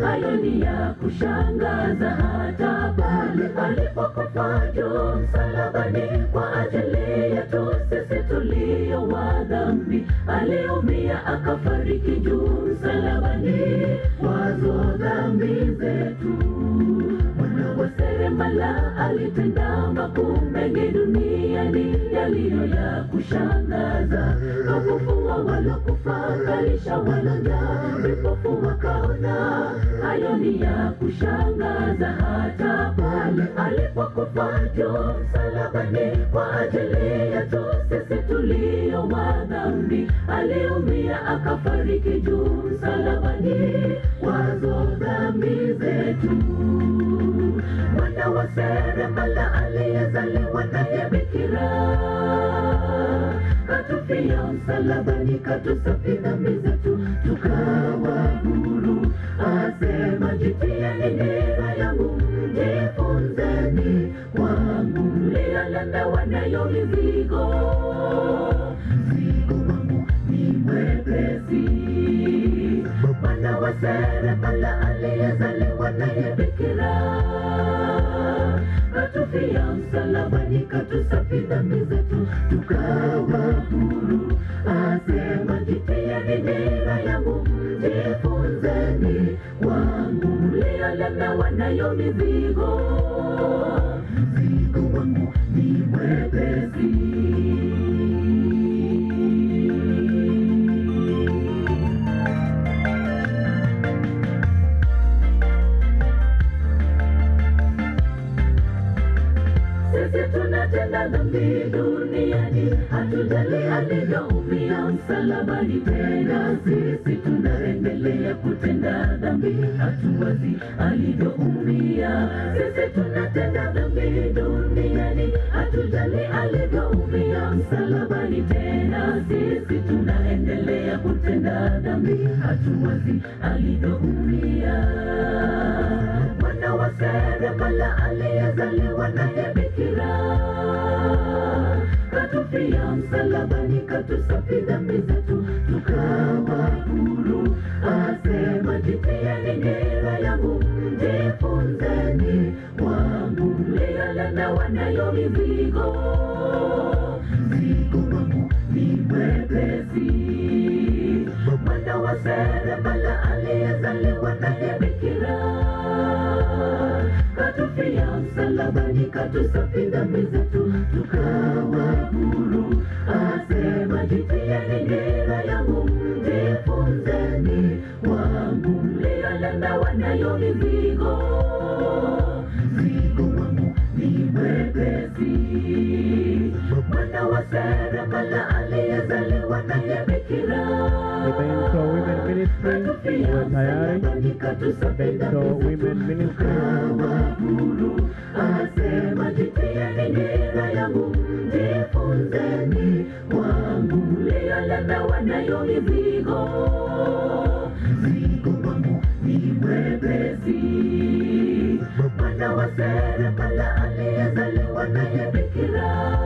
Hayo ni ya kushangaza. Hata pale alipokufa juu msalabani kwa ajili yetu sisi tulio wa dhambi, aliumia akafariki juu msalabani wazo dhambi zetu. Seremala alitenda makuu mengi duniani yaliyo ya kushangaza. Afufua walokufa, kalisha walonja, vipofu wakaona. Hayo ni ya kushangaza. Hata pale alipokufa juu msalabani kwa ajili yetu sisi tulio wa dhambi, aliumia akafariki juu msalabani kwazo dhambi zetu. Mwana wa seremala aliyezaliwa naye bikira, katufia msalabani, katusafi dhambi zetu, tukawa huru. Asema jitieni nira yangu, jifunzeni kwangu, mliolemewa nayo mizigo, mzigo wangu ni mwepesi. Mwana wa seremala aliyezaliwa naye bikira, katufia msalabani, katusafi dhambi zetu, tukawa huru. Asema jitieni nira yangu, jifunzeni kwangu, mliolemewa nayo mizigo, mzigo wangu ni mwepesi. Tunatenda dhambi duniani, hatujali alivyoumia msalabani. Tena sisi tunaendelea kutenda dhambi, hatuwazi alivyoumia. Sisi tunatenda dhambi duniani, hatujali alivyoumia msalabani. Tena sisi tunaendelea kutenda dhambi, hatuwazi alivyoumia. Mwana wa seremala aliyezaliwa naye bikira, katufia msalabani, katusafi dhambi zetu, tukawa huru. Asema jitieni nira yangu, jifunzeni kwangu, mliolemewa nayo mizigo, mzigo wangu ni mwepesi. Mwana wa seremala aliyezaliwa naye bikira, katufia msalabani, katusafi dhambi zetu, tukawa huru. Asema jitieni nira yangu, jifunzeni kwangu, mliolemewa nayo mizigo, mzigo wangu ni mwepesi. Mwana wa seremala aliyezaliwa naye bikira, Ebenso Women Ministry, uwe tayari. Ebenso Women Ministry. Asema jitieni nira yangu, jifunzeni kwangu, mliolemewa nayo mizigo, mzigo wangu ni mwepesi. Mwana wa seremala aliyezaliwa naye bikira,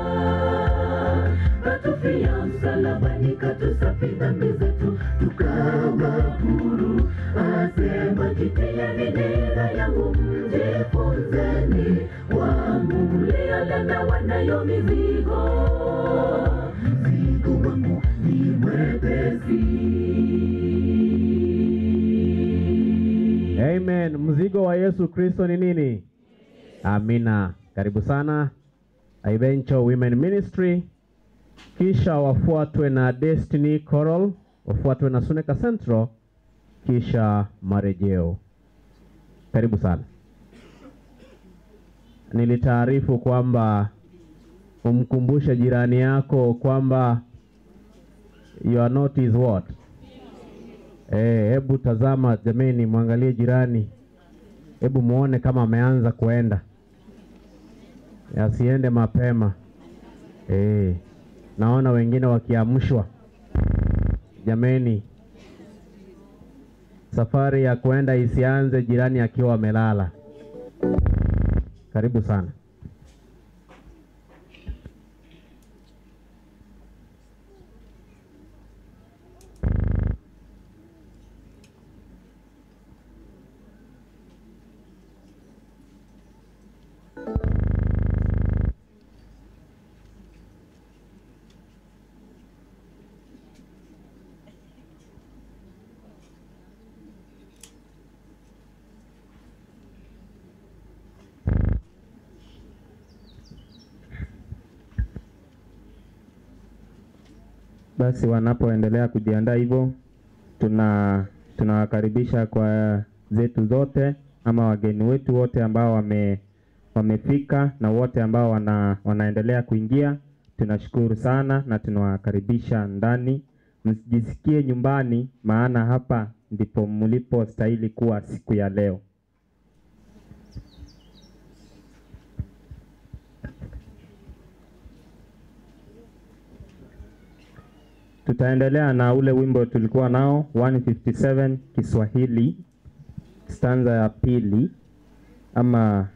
katufia msalabani, katusafi dhambi zetu, tukawa huru. Asema jitieni nira yangu, jifunzeni kwangu, mliolemewa nayo mizigo, mzigo wangu ni mwepesi. Amen. Mzigo wa Yesu Kristo ni nini? Amina. Karibu sana Ebenso Women Ministry, kisha wafuatwe na Destiny Choral, wafuatwe na Suneka Central, kisha marejeo. Karibu sana. Nilitaarifu kwamba umkumbushe jirani yako kwamba your note is what? Hebu tazama jameni, muangalie jirani. Hebu muone kama ameanza kuenda. Asiende mapema. Naona wengine wakiamshwa. Jameni, safari ya kuenda isianze jirani akiwa amelala. Karibu sana. Basi wanapoendelea kujiandaa hivyo, tunawakaribisha kwa zetu zote ama wageni wetu wote ambao wamefika na wote ambao wanaendelea kuingia. Tunashukuru sana na tunawakaribisha ndani msijisikie nyumbani, maana hapa ndipo mlipo stahili kuwa siku ya leo. Tutaendelea na ule wimbo tulikuwa nao 157 Kiswahili, stanza ya pili ama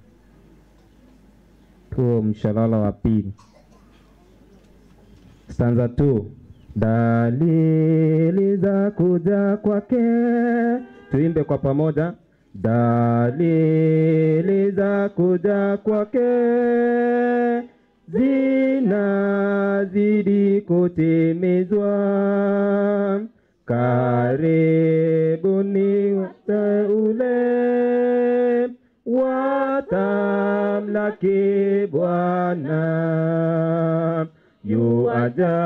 tuo mshalala wa pili. Stanza 2. Dalili za kuja kwake, tuimbe kwa pamoja. Dalili za kuja kwake zinazidi kutimizwa, karibuni wateule watamlaki Bwana. Yu aja,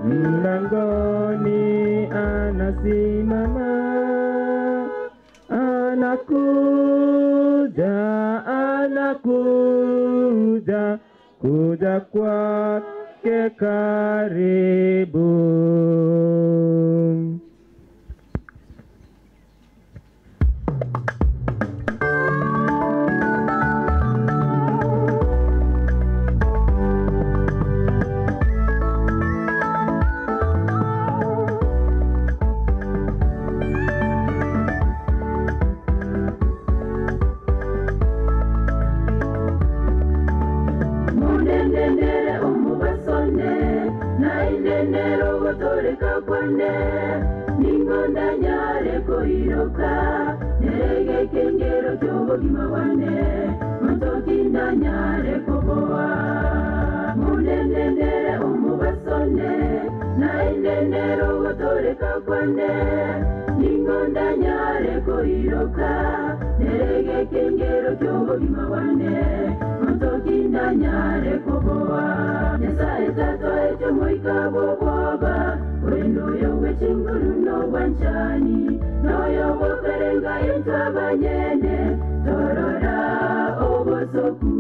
mlangoni anasimama, anakuja kwake karibu. Ningonda nyare koiroka, nerege kengero kyobo gimawane, montokinda nyare koboa. Munenendere umubasone, nainenero gotoreka kwane, ningonda nyare koiroka, nerege kengero kyobo gimawane, montokinda nyare koboa. Nyasaye tato echo moika boboba, Wendo yowe chinguru no wanchani, no yobo kerenga intabanyene, torora obosoku,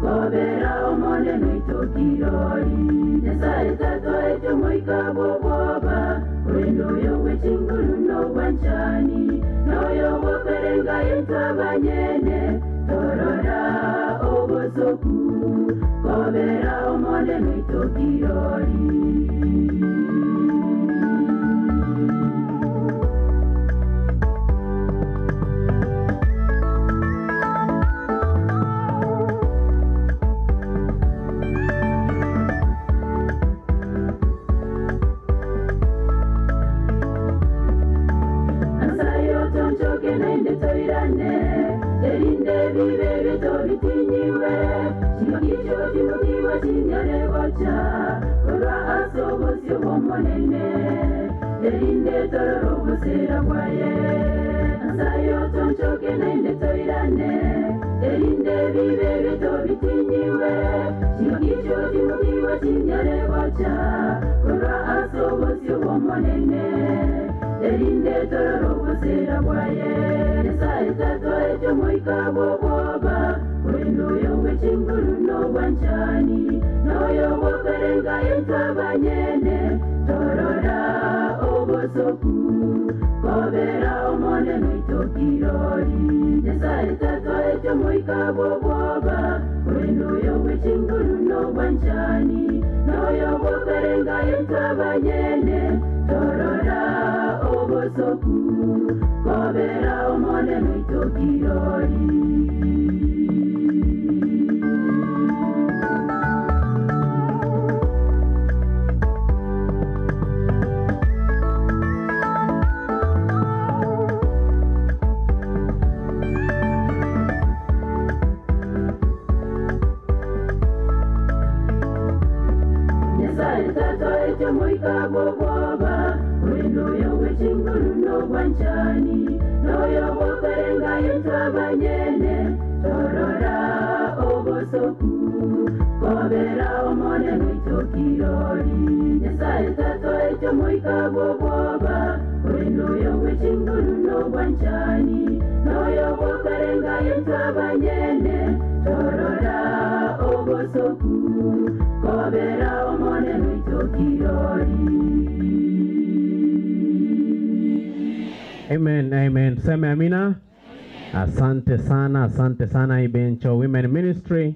kobera omone no itokirori. Nyasaye tato echo moika boboba, wendo yowe chinguru no wanchani, no yobo kerenga intabanyene, torora obosoku, kobera omone no itokirori. Amen, amen. Tuseme amina. Asante sana Ibencho Women Ministry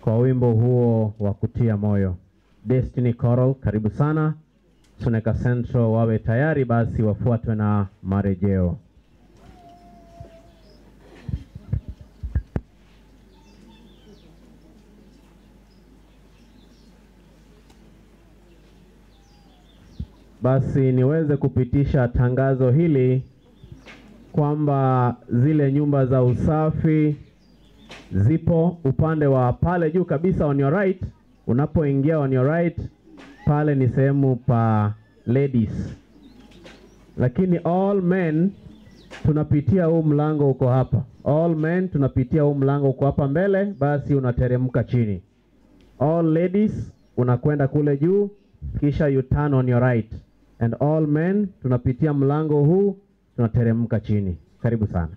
kwa wimbo huo wa kutia moyo. Destiny Choral, karibu sana. Suneka Central wawe tayari basi wafuatwe na marejeo. Basi niweze kupitisha tangazo hili kwamba zile nyumba za usafi zipo upande wa pale juu kabisa on your right. Unapoingia on your right, pale ni sehemu pa ladies. Lakini all men tunapitia huu mlango uko hapa. All men tunapitia huu mlango uko hapa mbele, basi unateremka chini. All ladies unakwenda kule juu, kisha you turn on your right. And all men tunapitia mlango huu, tunateremka chini. Karibu sana.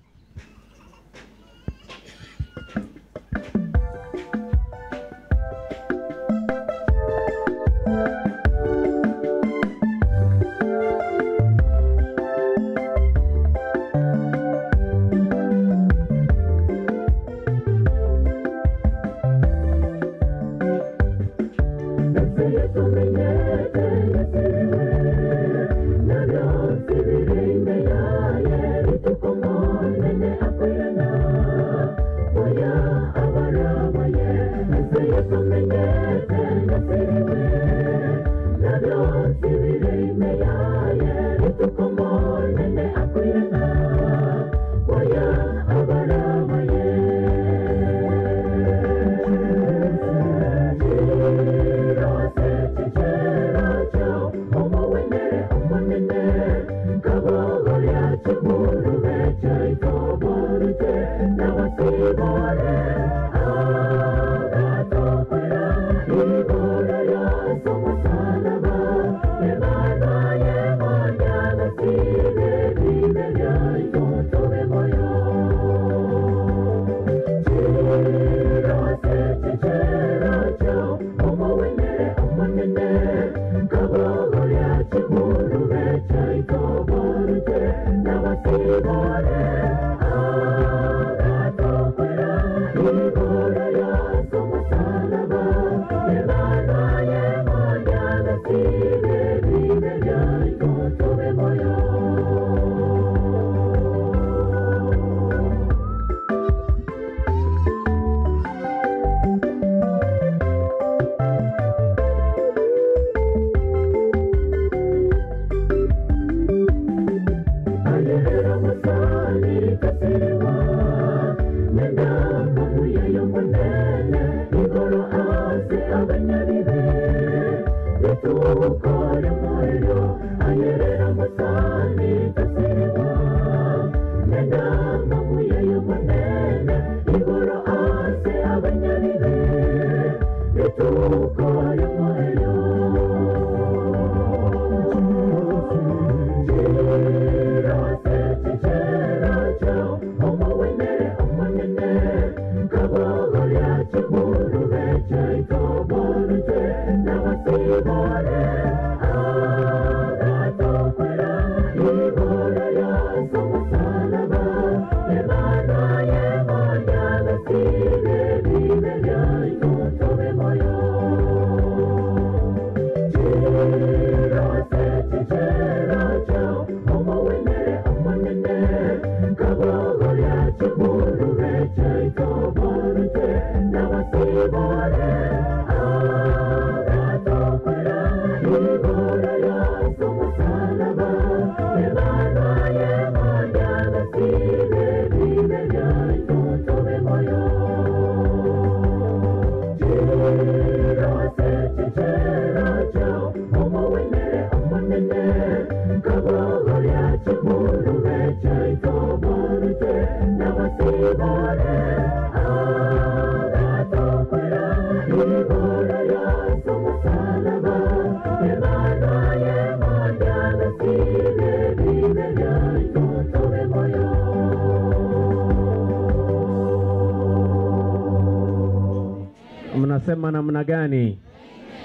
Mnasema namna gani?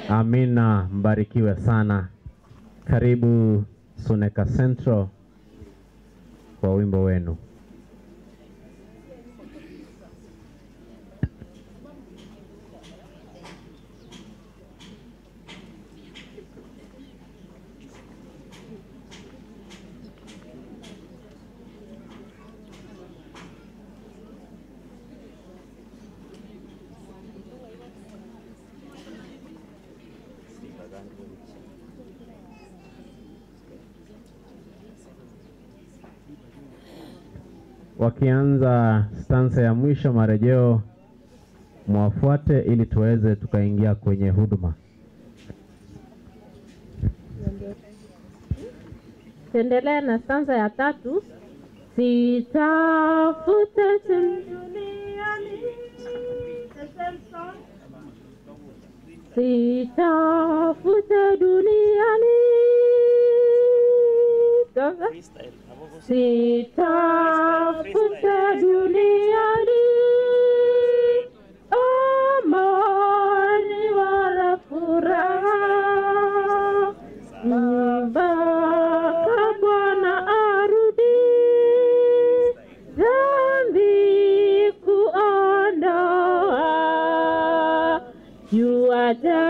Amina, mbarikiwe sana. Karibu Suneka Central. kwa wimbo wenu. Wakianza stanza ya mwisho marejeo, mwafuate ili tuweze tukaingia kwenye huduma. Tuendelee na stanza ya 3. Sitafute duniani, sitafute duniani, sitafute duniani amani wala furaha mpaka Bwana arudi, dhambi kuondoa. Yuaja,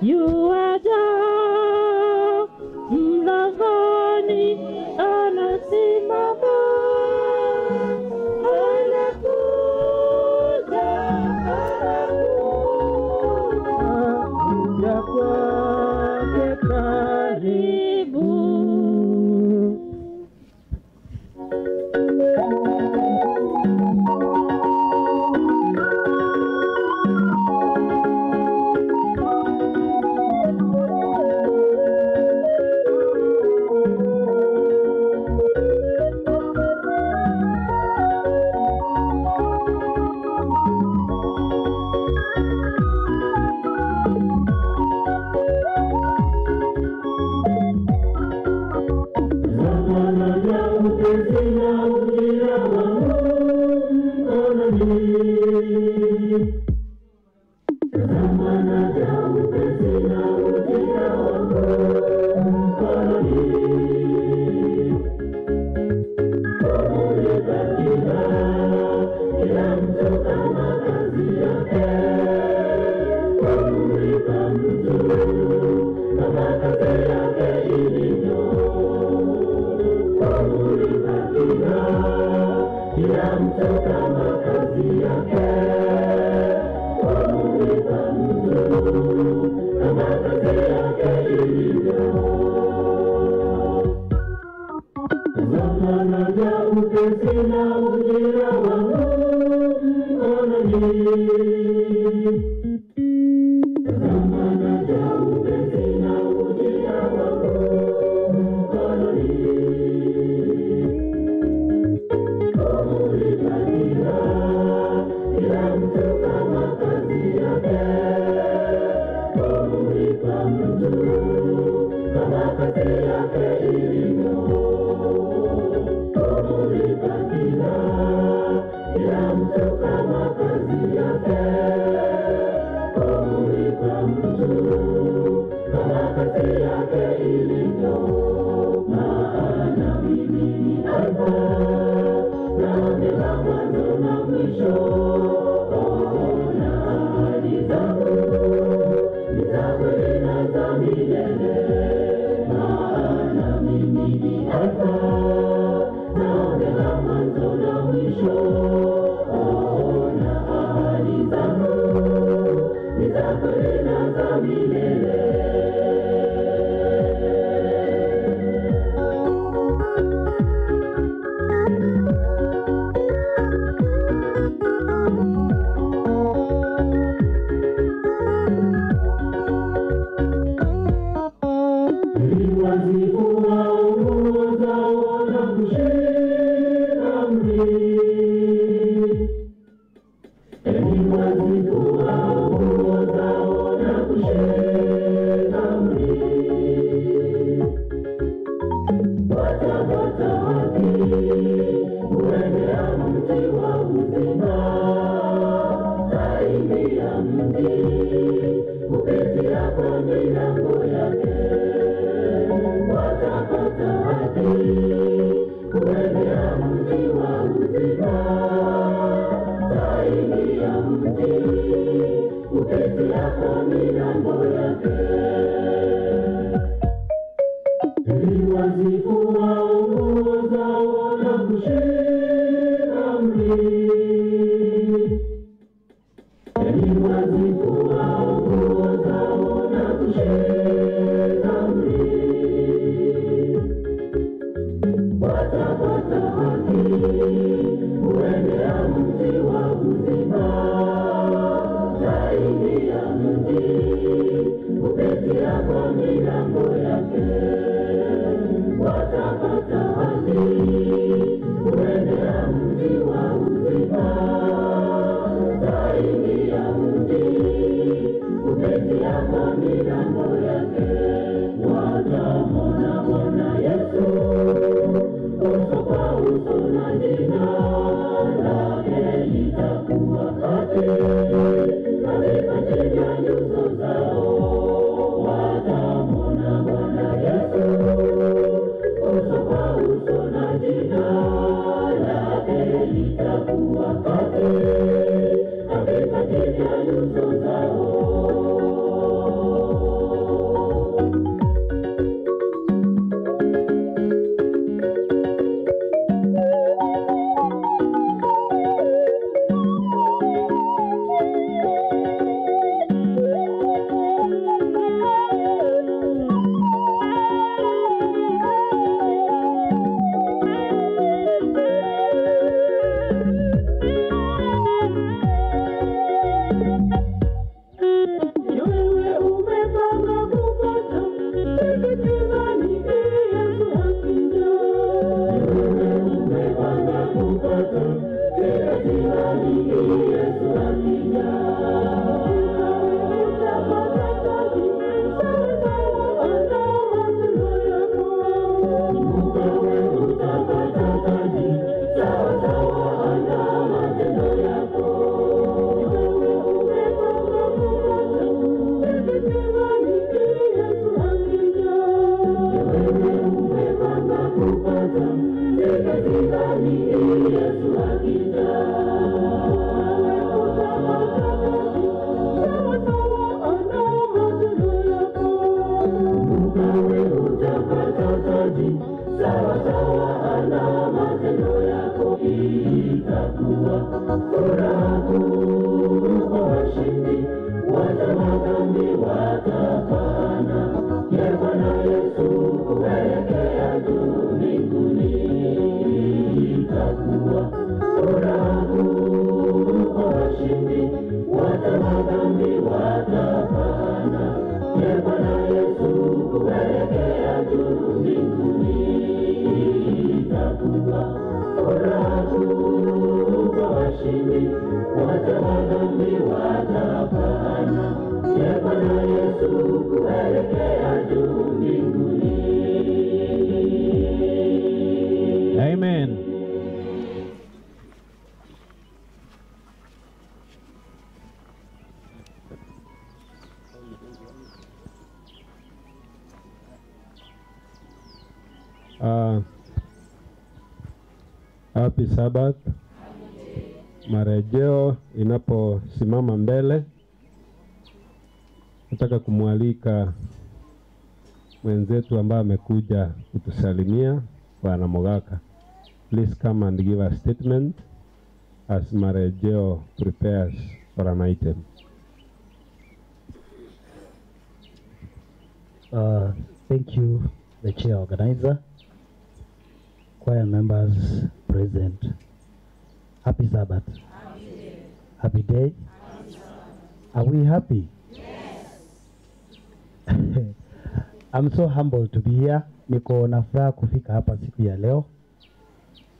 yuaja mlangoni anasimama, anakuja, anakuja kwake karibu. Watapata haki yako milango yake. Ili wasifu waongoza na kushika amri. Ili wasifu waongoza na kushika amri. Watapata haki, uendea mji wa uzima. Taingia mji, kupitia kwa milango yake. Watapata haki, uendea mji wa uzima. Taingia mji, kupitia kwa milango yake. Watamwona Bwana Yesu uso kwa uso, na jina lake litakuwa katika nyuso zao. Watamwona Bwana Yesu uso kwa uso, na jina lake litakuwa katika nyuso zao. Amen. Happy Sabbath. Marejeo inaposimama mbele, nataka kumwalika mwenzetu ambaye amekuja kutusalimia, Bwana Mogaka. Please come and give a statement as Marejeo prepares for an item. Thank you, the chair organizer, choir members present. Happy Sabbath. Happy day. Are we happy? Yes. I'm so humbled to be here. Niko na furaha kufika hapa siku ya leo,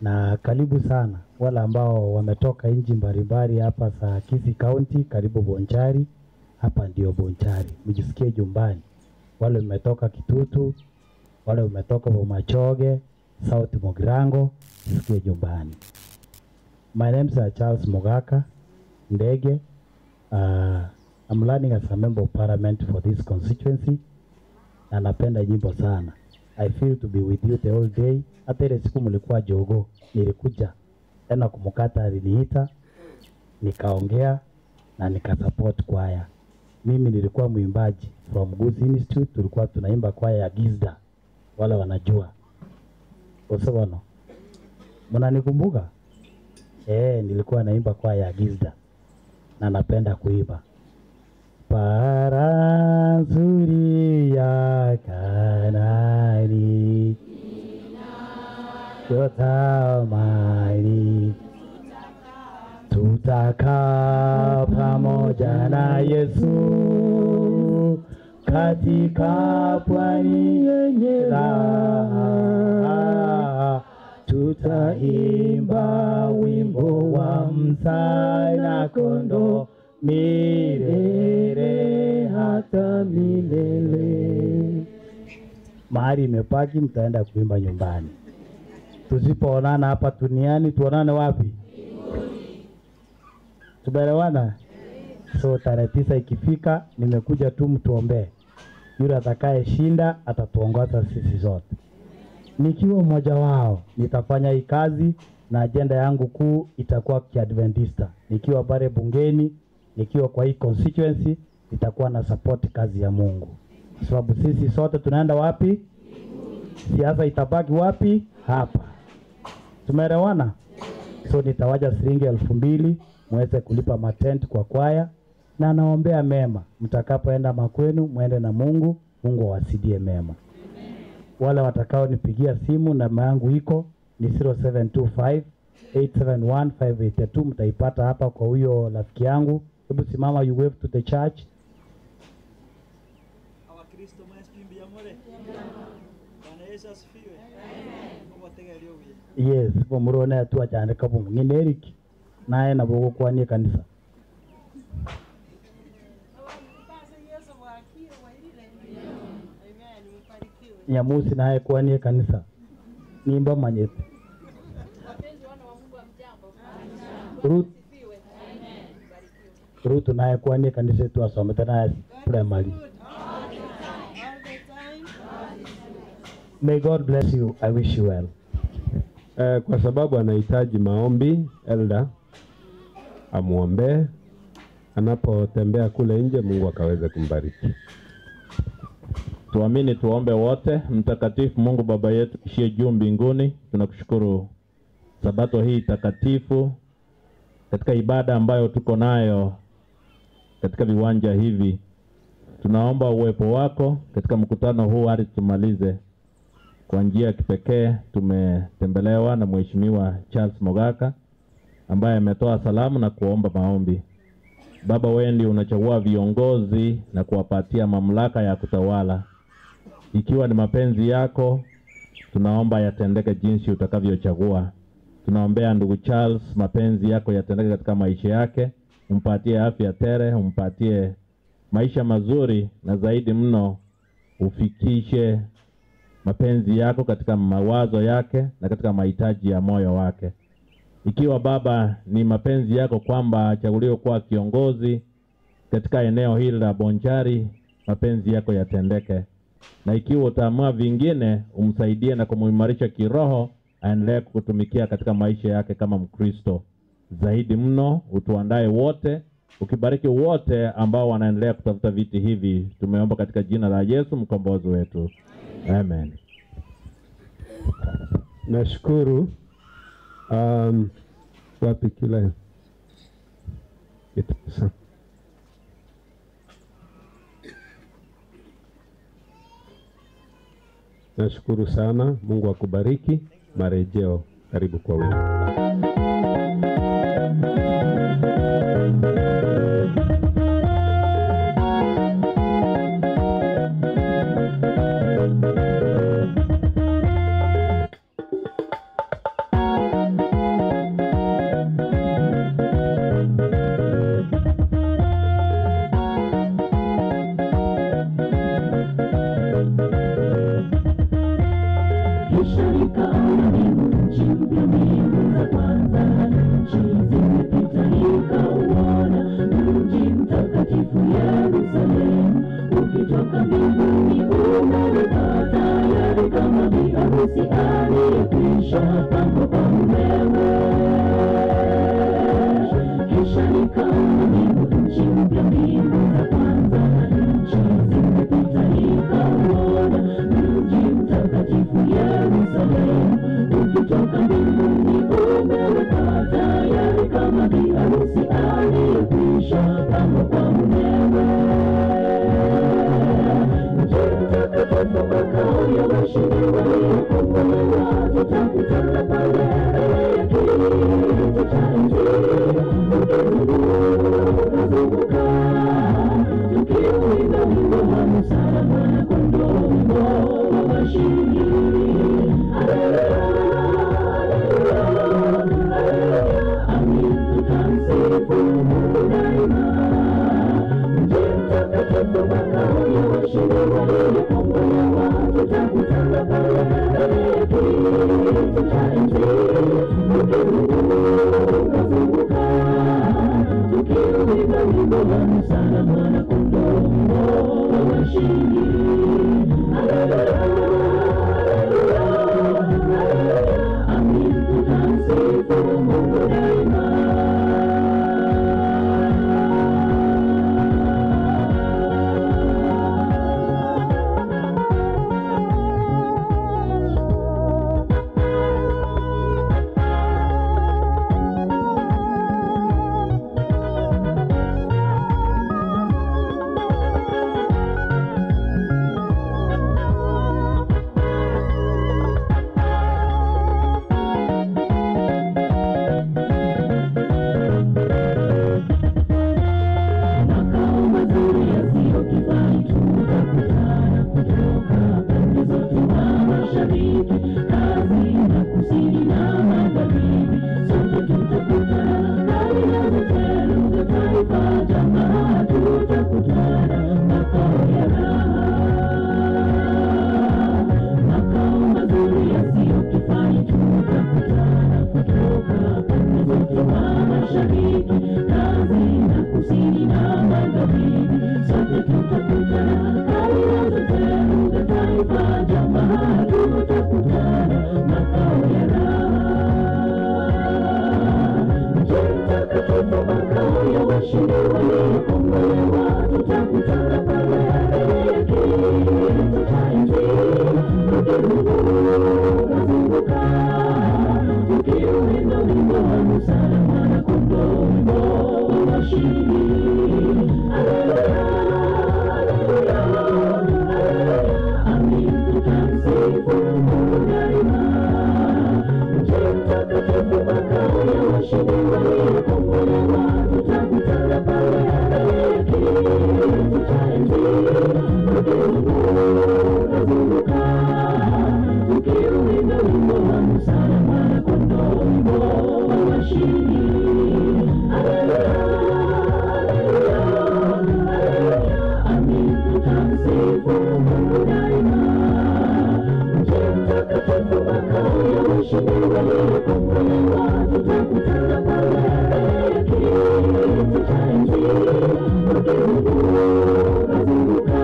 na karibu sana wale ambao wametoka nchi mbalimbali hapa za Kisii County. Karibu Bonchari, hapa ndio Bonchari, mjisikie jumbani. Wale umetoka Kitutu, wale umetoka Bomachoge, South Mogirango, mjisikie jumbani. My name is Charles Mogaka Ndege. I'm running as a member of parliament for this constituency, na napenda nyimbo sana. I feel to be with you the whole day. Hata ile siku mlikuwa Jogo, nilikuja tena kumukata, aliniita nikaongea na nikasupport kwaya. mimi nilikuwa mwimbaji from Goose Institute, tulikuwa tunaimba kwaya ya Gizda, wala wanajua usawana. Mnanikumbuka? Nilikuwa naimba kwaya ya Gizda na napenda kuimba. Para nzuri ya Kanani yotamani tutakaa pamoja na Yesu katika pwani yenye raha, tutaimba wimbo wa msana kondo milele hata milele. Mahali imepaki mtaenda kuimba nyumbani. Tusipoonana hapa duniani tuonane wapi? Tumeelewana? So tarehe 9 ikifika nimekuja tu mtuombee. Yule atakaye shinda atatuongoza sisi zote. Nikiwa mmoja wao nitafanya hii kazi na agenda yangu kuu itakuwa kiadventista. Nikiwa pale bungeni, nikiwa kwa hii constituency nitakuwa na support kazi ya Mungu. Sababu sisi sote tunaenda wapi? Siasa itabaki wapi? Hapa. Tumeelewana? So nitawaja shilingi 2,000 muweze kulipa matent kwa kwaya, na naombea mema. Mtakapoenda makwenu muende na Mungu, Mungu awasidie mema. Wale watakao nipigia simu, namba yangu iko ni 0725 871 mtaipata hapa kwa huyo rafiki yangu. Hebu simama, you wave to the church. Kristo mwasipi ya mole. Bwana Yesu asifiwe. Yes, pomurone tu achane kabu ngine Eric naye na bogo kwani kanisa. Nyamusi naye kwani kanisa. Nimba manyete. Ruth naye kwani kanisa tu asome tena primary. May God bless you. I wish you well. Kwa sababu anahitaji maombi, elder amuombe anapotembea kule nje, Mungu akaweze kumbariki. Tuamini, tuombe wote. Mtakatifu Mungu Baba yetu kishie juu mbinguni, tunakushukuru sabato hii takatifu katika ibada ambayo tuko nayo katika viwanja hivi. Tunaomba uwepo wako katika mkutano huu hadi tumalize. Kwa njia ya kipekee tumetembelewa na Mheshimiwa Charles Mogaka ambaye ametoa salamu na kuomba maombi. Baba, wewe ndiye unachagua viongozi na kuwapatia mamlaka ya kutawala. Ikiwa ni mapenzi yako, tunaomba yatendeke jinsi utakavyochagua. Tunaombea ndugu Charles, mapenzi yako yatendeke katika maisha yake, umpatie afya tele, umpatie maisha mazuri, na zaidi mno ufikishe mapenzi yako katika mawazo yake na katika mahitaji ya moyo wake. Ikiwa Baba ni mapenzi yako kwamba achaguliwe kuwa kiongozi katika eneo hili la Bonjari, mapenzi yako yatendeke. Na ikiwa utaamua vingine, umsaidie na kumuimarisha kiroho, aendelee kukutumikia katika maisha yake kama Mkristo. Zaidi mno utuandae wote, ukibariki wote ambao wanaendelea kutafuta viti hivi. Tumeomba katika jina la Yesu mkombozi wetu. Amen. Nashukuru. Wapi kila kitu sasa. Nashukuru sana. Mungu akubariki. Marejeo karibu kwa wewe. Kisha nikaona mbingu mpya, mbingu za kwanza mashariki, kazi na kusini na magharibi, sote tutakutana kabila zote, lugha, taifa, jamaa, tutakutana makao ya raha. Mtakatifu makao ya washindi waliokombolewa, tutakutana pale mbele ya kiti cha enzi, tukizunguka tukiuimba wimbo wa Musa na Mwana-Kondoo, wimbo wa washindi. Haleluya, haleluya, haleluya, amin, tutamsifu Mungu daima. Mtakatifu makao ya washindi waliokombolewa, tutakutana pale mbele ya kiti cha enzi, tukizunguka tukiuimba wimbo wa Musa na Mwana-Kondoo, wimbo wa washindi. Haleluya, haleluya, haleluya, amin, tutamsifu Mungu daima. Mtakatifu makao ya washindi waliokombolewa, tutakutana pale mbele ya kiti cha enzi, tukizunguka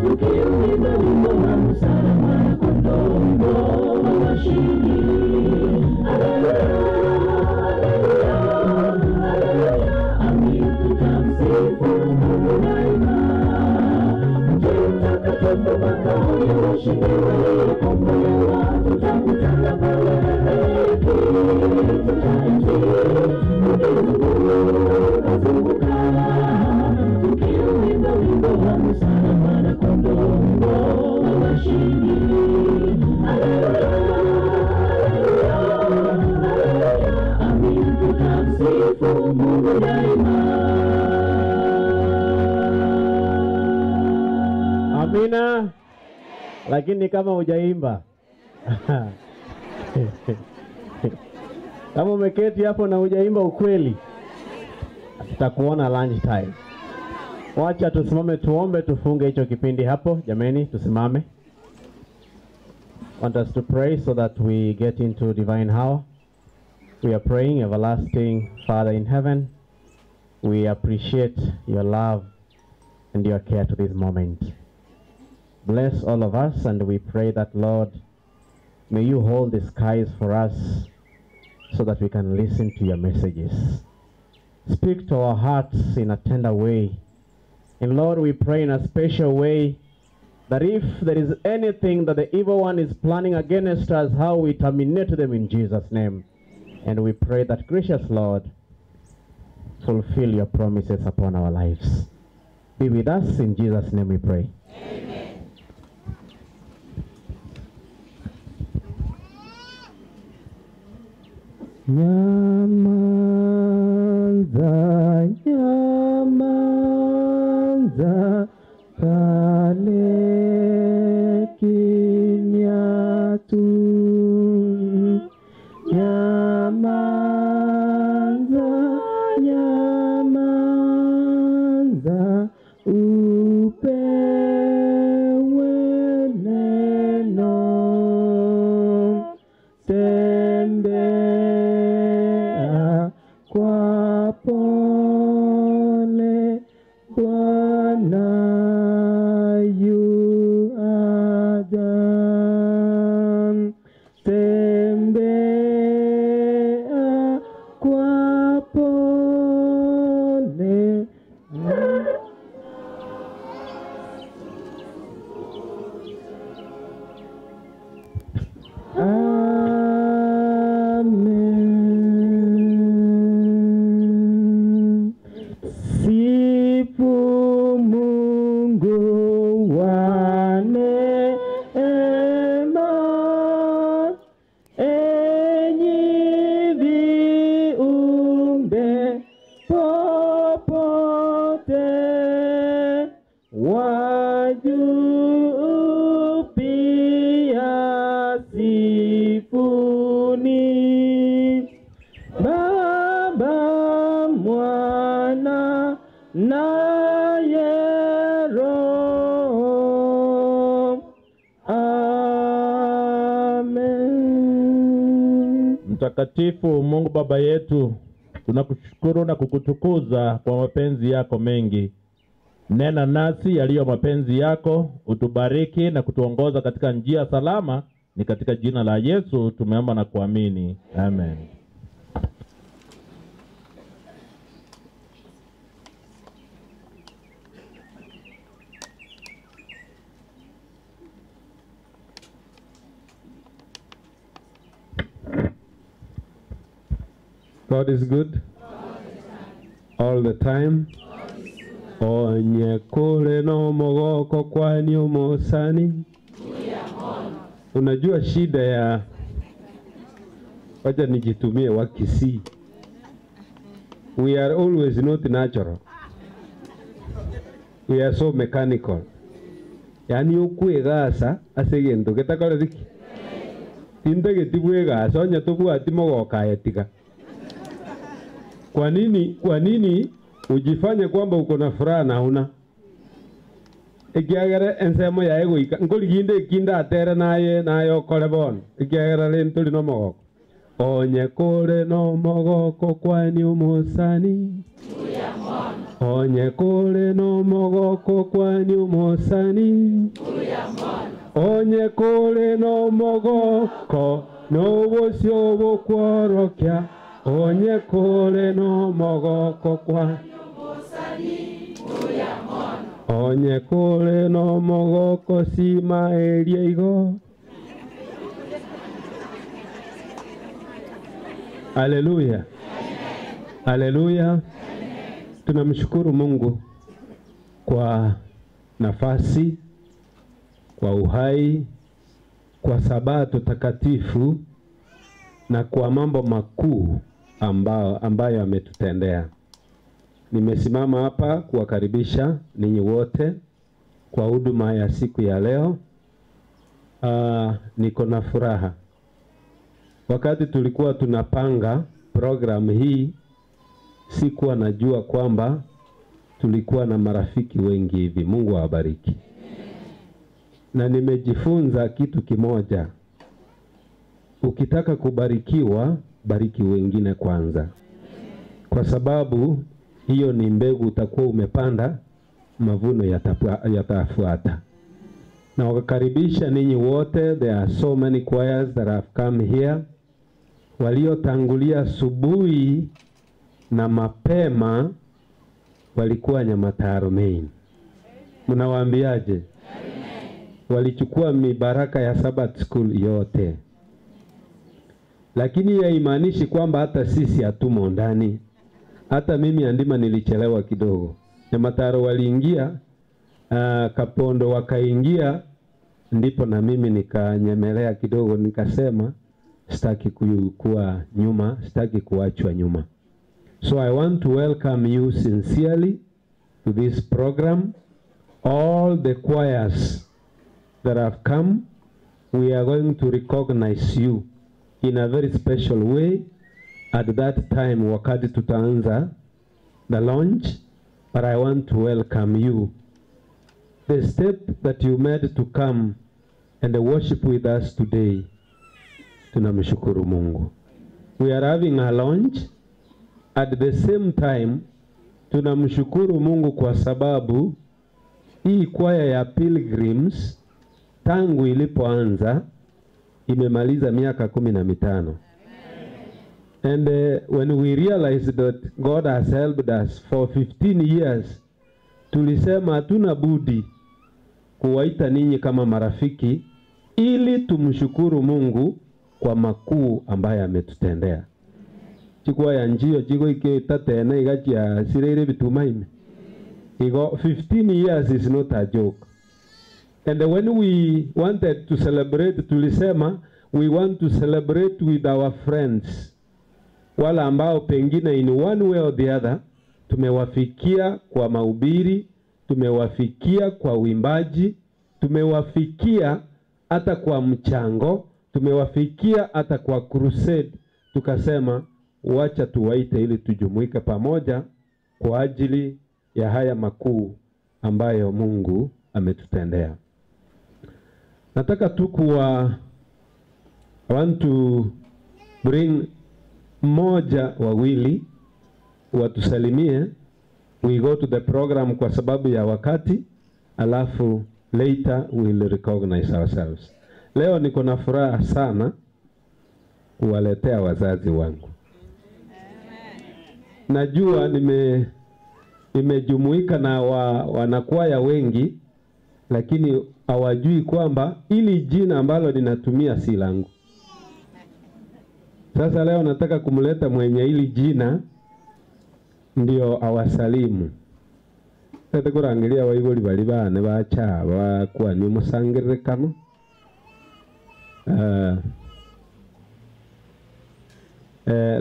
tukiuimba wimbo wa Musa na Mwana-Kondoo, wimbo wa washindi. Haleluya, haleluya, haleluya, amin, tutamsifu Mungu daima. Mtakatifu makao ya washindi waliokombolewa, tutakutana pale mbele ya kiti cha enzi, tukizunguka tukiuimba wimbo wa Musa na Mwana-Kondoo, wimbo wa washindi. Haleluya, haleluya, haleluya, amin, tutamsifu Mungu daima. Amina. Lakini kama hujaimba kama umeketi hapo na hujaimba ukweli, tutakuona lunch time. Wacha tusimame tuombe, tufunge hicho kipindi hapo. Jameni, tusimame. Want us to pray so that we get into divine hour. We are praying. Everlasting Father in heaven, we appreciate your love and your care to this moment. Bless all of us, and we pray that, Lord, may you hold the skies for us so that we can listen to your messages. Speak to our hearts in a tender way. And Lord, we pray in a special way that if there is anything that the evil one is planning against us, how we terminate them in Jesus' name. And we pray that, gracious Lord, fulfill your promises upon our lives. Be with us, in Jesus' name we pray. Amen. Nyamanza, nyamanza, kale kimya tu. Nyamanza, nyamanza, upewe neno. Tembea kwa pole, Bwana yu aja. Tembea kwa pole. Amen. Sifu Mungu wa neema, enyi viumbe popote, wajuu pia sifuni. Baba, Mwana naye Roho. Amen. Mtakatifu Mungu Baba yetu, Tunakushukuru na kukutukuza kwa mapenzi yako mengi. Nena nasi yaliyo mapenzi yako, utubariki na kutuongoza katika njia salama. Ni katika jina la Yesu tumeomba na kuamini. Amen. God is good all the time. Onye kule no mogoko kwani umosani. Unajua shida ya, wacha nijitumie wakisi. We are always not natural. We are so mechanical. Yani ukue gasa asegendo getakore diki. Tinde getibwe gasa onya tubwati mogoka etika. Kwa nini ujifanye kwamba uko na furaha na huna? Ikiagere ensemo ya ego ngoliginde kinda atere nayo kole bon. Ikiagere lentuli no mogoko. Onye kore no mogoko kwani umosani. Onye kore no mogoko kwani umosani. Onye kore no mogoko no bosio bokworokia. Onye kore no mogoko kwani onye kore no mogoko sima elie igo. Haleluya. Haleluya. Tunamshukuru Mungu kwa nafasi, kwa uhai, kwa sabato takatifu na kwa mambo makuu ambayo ametutendea. Nimesimama hapa kuwakaribisha ninyi wote kwa huduma ya siku ya leo. Niko na furaha. Wakati tulikuwa tunapanga program hii, sikuwa najua kwamba tulikuwa na marafiki wengi hivi. Mungu awabariki. Na nimejifunza kitu kimoja. Ukitaka kubarikiwa, bariki wengine kwanza. Kwa sababu hiyo ni mbegu utakuwa umepanda, mavuno yatafuata. Na wakaribisha ninyi wote. There are so many choirs that have come here. Waliotangulia asubuhi na mapema walikuwa Nyamataro Main. Mnawaambiaje? Walichukua mibaraka ya Sabbath School yote. Lakini haimaanishi kwamba hata sisi hatumo ndani. Hata mimi andima nilichelewa kidogo. Nyamataro waliingia, Kapondo wakaingia, ndipo na mimi nikanyemelea kidogo, nikasema sitaki kuwa nyuma, sitaki kuachwa nyuma. So I want to welcome you sincerely to this program. All the choirs that have come, we are going to recognize you in a very special way at that time wakati tutaanza the launch. But I want to welcome you. The step that you made to come and worship with us today, tunamshukuru Mungu. We are having a launch. At the same time, tunamshukuru Mungu kwa sababu hii kwaya ya Pilgrims tangu ilipoanza imemaliza miaka 15. And when we realized that God has helped us for 15 years, tulisema hatuna budi kuwaita ninyi kama marafiki ili tumshukuru Mungu kwa makuu ambaye ametutendea. Chikwa ya njio jigo ike tatena igaji ya sirere bitumaime. Igo 15 years is not a joke. And when we wanted to celebrate, tulisema we want to celebrate with our friends. Wala ambao pengine in one way or the other tumewafikia kwa mahubiri, tumewafikia kwa uimbaji, tumewafikia hata kwa mchango, tumewafikia hata kwa crusade. Tukasema wacha tuwaite ili tujumuike pamoja kwa ajili ya haya makuu ambayo Mungu ametutendea. Nataka tu I want to bring moja wawili watusalimie. We go to the program kwa sababu ya wakati, alafu later we'll recognize ourselves. Leo niko na furaha sana kuwaletea wazazi wangu. Najua nimejumuika na wanakwaya wengi, lakini hawajui kwamba ili jina ambalo ninatumia si langu. Sasa leo nataka kumleta mwenye ili jina ndio awasalimu. Tete kurangilia waigoli bali bane bacha bakwa ni musangire kama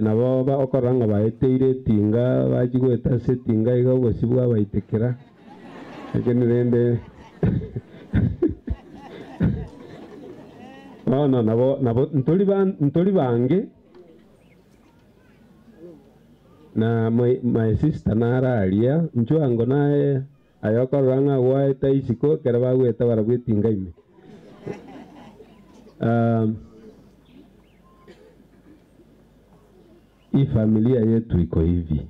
nabo ba okoranga baeteire tinga bajigweta se tinga iga gosibwa baitekera lakini rende no nabo ntoli bange na my sister nararia nchwango nae ayokoranga gwaeta isiko kera bagweta baragwitinga ime. Hii familia yetu iko hivi.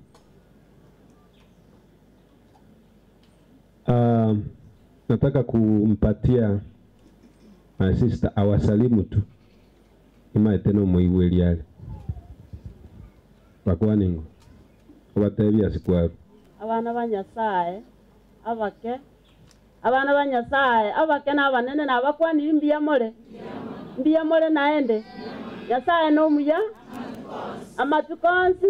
Nataka kumpatia my sister awasalimu tu. Ima tena moiweli yale. Bakwa ningo. Obatebi asikwa. Abana banyasaye abake. Abana banyasaye abake n'abanene n'abakwani mbiyamole. Mbiyamole naende. Nyasaye no muya. Amatukonsi.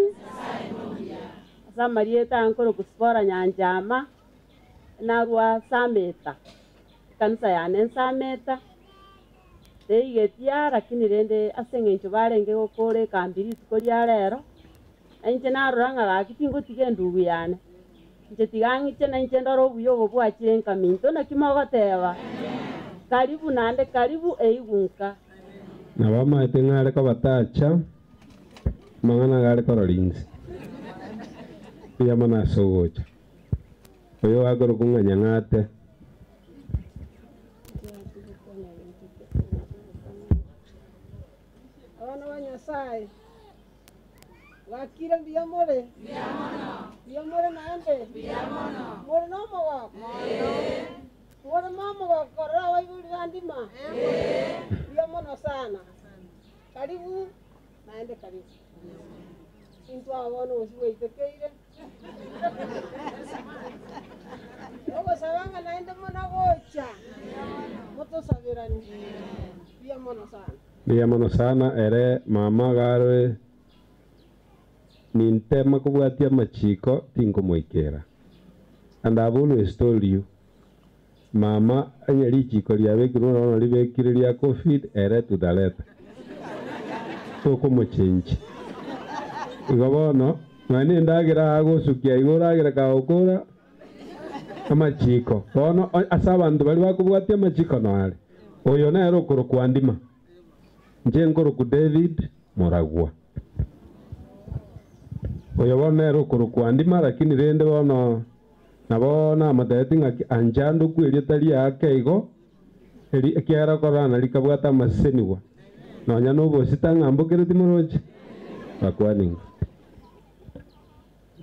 Asa Marieta ankoro kuspora Nyanchwa'S narwa Sameta. Kanisa yane Sameta. Teigetia lakini rende asengencho barenge gukore kambiri tukoria rero. Enche naruranga gakitingo tigendugu yane. Nche tigangiche na nche ndoro buyogo bwachire nkaminto na kimogoteba. Karibu nande karibu eigunka. Na bama etengare ko batacha. Mangana gare korolinzi. Pia mana sogocha. Oyo agoro kunganya ngate. Abana banyasaye. Wakira mbiyamole. Mbiyamole naende. Mole no mowa. Mole mama wa korra waibuli andima. Mbiyamono sana. Karibu naende karibu. Into awano usiwe itekeire. Ogo sabanga naende mona gocha. Moto sabirani. Mbiyamono sana. Mbiyamono sana ere mama garwe nintema kubwatia machiko tingo moikera. And I've always told you, mama anyali chiko liabekiro no libekire lia COVID ere tudaleta. Toko mochenji. Igobono mane ndagira agosukia igora kaokora amachiko. Bono asabantu bali bakubwatia machiko no ale. Oyo na ero koro kwandima. Nje nkoro ku David Moragwa. Oyo bona ero koro kwandima lakini rende bono nabona amatetinga anjando kweli tali yake igo eri kiara korana likabwata maseniwa. Nonya no bositanga ambokere timoroje. Bakwaninga.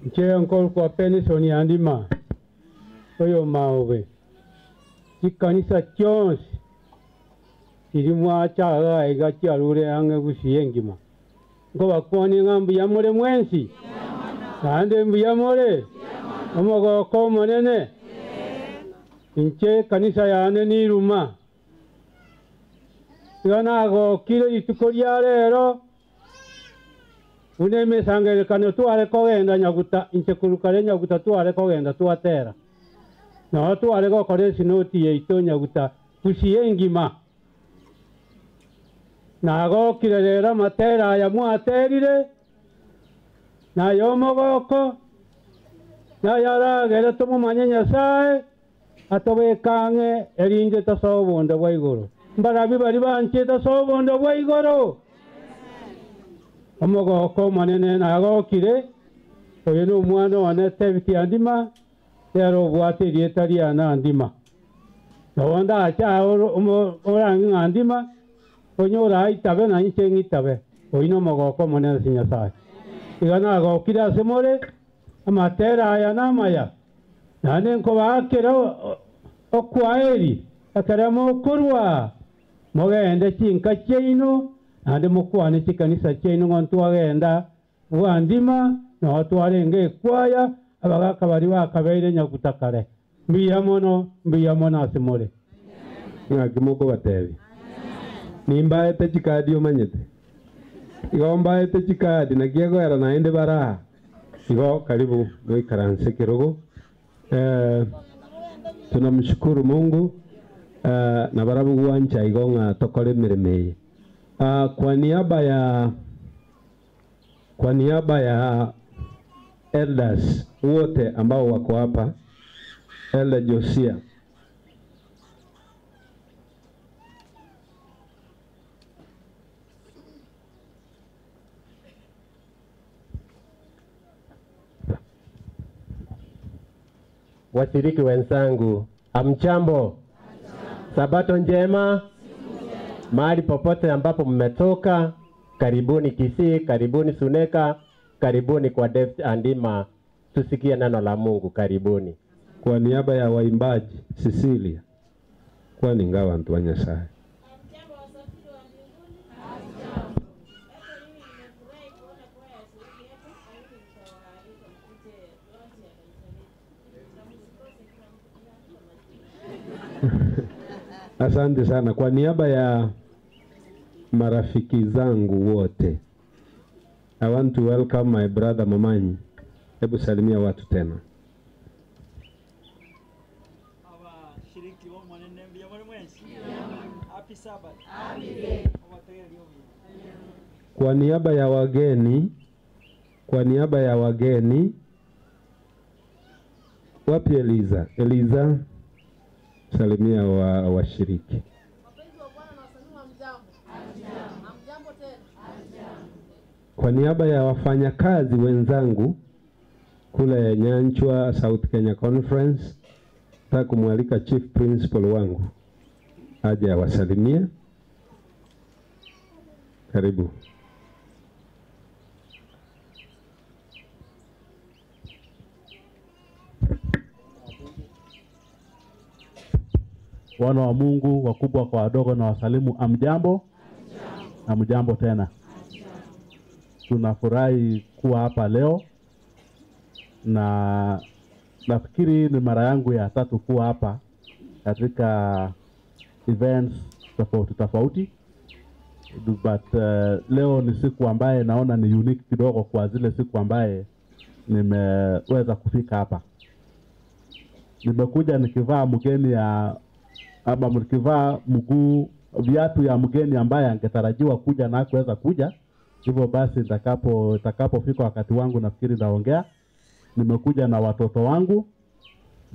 Nche nkoro kwa pension yandima. Oyo maobe. Kikanisa kyonsi. Kirimwa chaga ega kyalure ange busiyengima. Ngo bakwani ngambu yamore mwensi. Sande mbiyamore. Omogo ko monene. Inche kanisa yane ni ruma. Gana go kilo itukoria rero. Uneme sangere kano tuare kogenda nyaguta inche kurukare nyaguta tuare kogenda tuatera. No tuare go kore sinoti yeito nyaguta kusiyengima. Nago kirerera matera ya muaterire. Na yomogoko. Na yara gere tomu manyenya sae. Atobe kange erinde tasobonda bwaigoro. Mbarabi bari banche tasobonda bwaigoro. Omogoko manene nago kire. Oyo no mwana wane tebiti andima. Yaro bwate rietari ana andima. Nawanda acha orangi andima. Onyora itabe na inche ngitabe. Oino mogoko manene sinyasai. Igana go kira semore amatera aya namaya nane nko bakera okwaeri akaramo kurwa mogende chinka cheino ande mukwane chikanisa cheino ngontu agenda wandima no twarenge kwaya abagaka bari bakabeire nyagutakare mbiyamono asimore ngakimoko batebi nimbaete chikadi omanyete igombaete chikadi nakiagoera naende bara igo karibu mwikaranse kirogo. Tunamshukuru Mungu na barabu guancha igonga tokole miremeye. Kwa niaba ya elders wote ambao wako hapa, Elder Josia washiriki wenzangu, amchambo, sabato njema, mahali popote ambapo mmetoka, karibuni Kisii, karibuni Suneka, karibuni kwa Deft Andima, tusikie neno la Mungu, karibuni. Kwa niaba ya waimbaji Cecilia, kwa ningawa mtu wa Nyasaye. Asante sana. Kwa niaba ya marafiki zangu wote, I want to welcome my brother Mamanyi. Hebu salimia watu tena. Washiriki wa mwanene mbia mwenzi. Happy Sabbath. Kwa niaba ya wageni, wapi Eliza? Eliza, salimia washiriki. Kwa niaba ya wafanyakazi wenzangu kule Nyanchwa South Kenya Conference, nataka kumwalika Chief Principal wangu aje awasalimie. Karibu. Wana wa Mungu, wakubwa kwa wadogo, na wasalimu amjambo. Amjambo tena. Tunafurahi kuwa hapa leo, na nafikiri ni mara yangu ya 3 kuwa hapa katika events tofauti. But leo ni siku ambaye naona ni unique kidogo kwa zile siku ambaye nimeweza kufika hapa. Nimekuja nikivaa mgeni nikivaa viatu ya mgeni ambaye angetarajiwa kuja na kuweza kuja. Hivyo basi itakapofika wakati wangu nafikiri naongea. Nimekuja na watoto wangu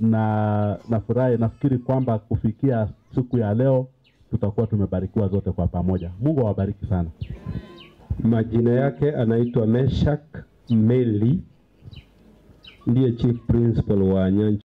na nafurahi, nafikiri kwamba kufikia siku ya leo tutakuwa tumebarikiwa zote kwa pamoja. Mungu awabariki sana. Majina yake anaitwa Meshak Meli, ndiye Chief Principal wa Nyanchwa.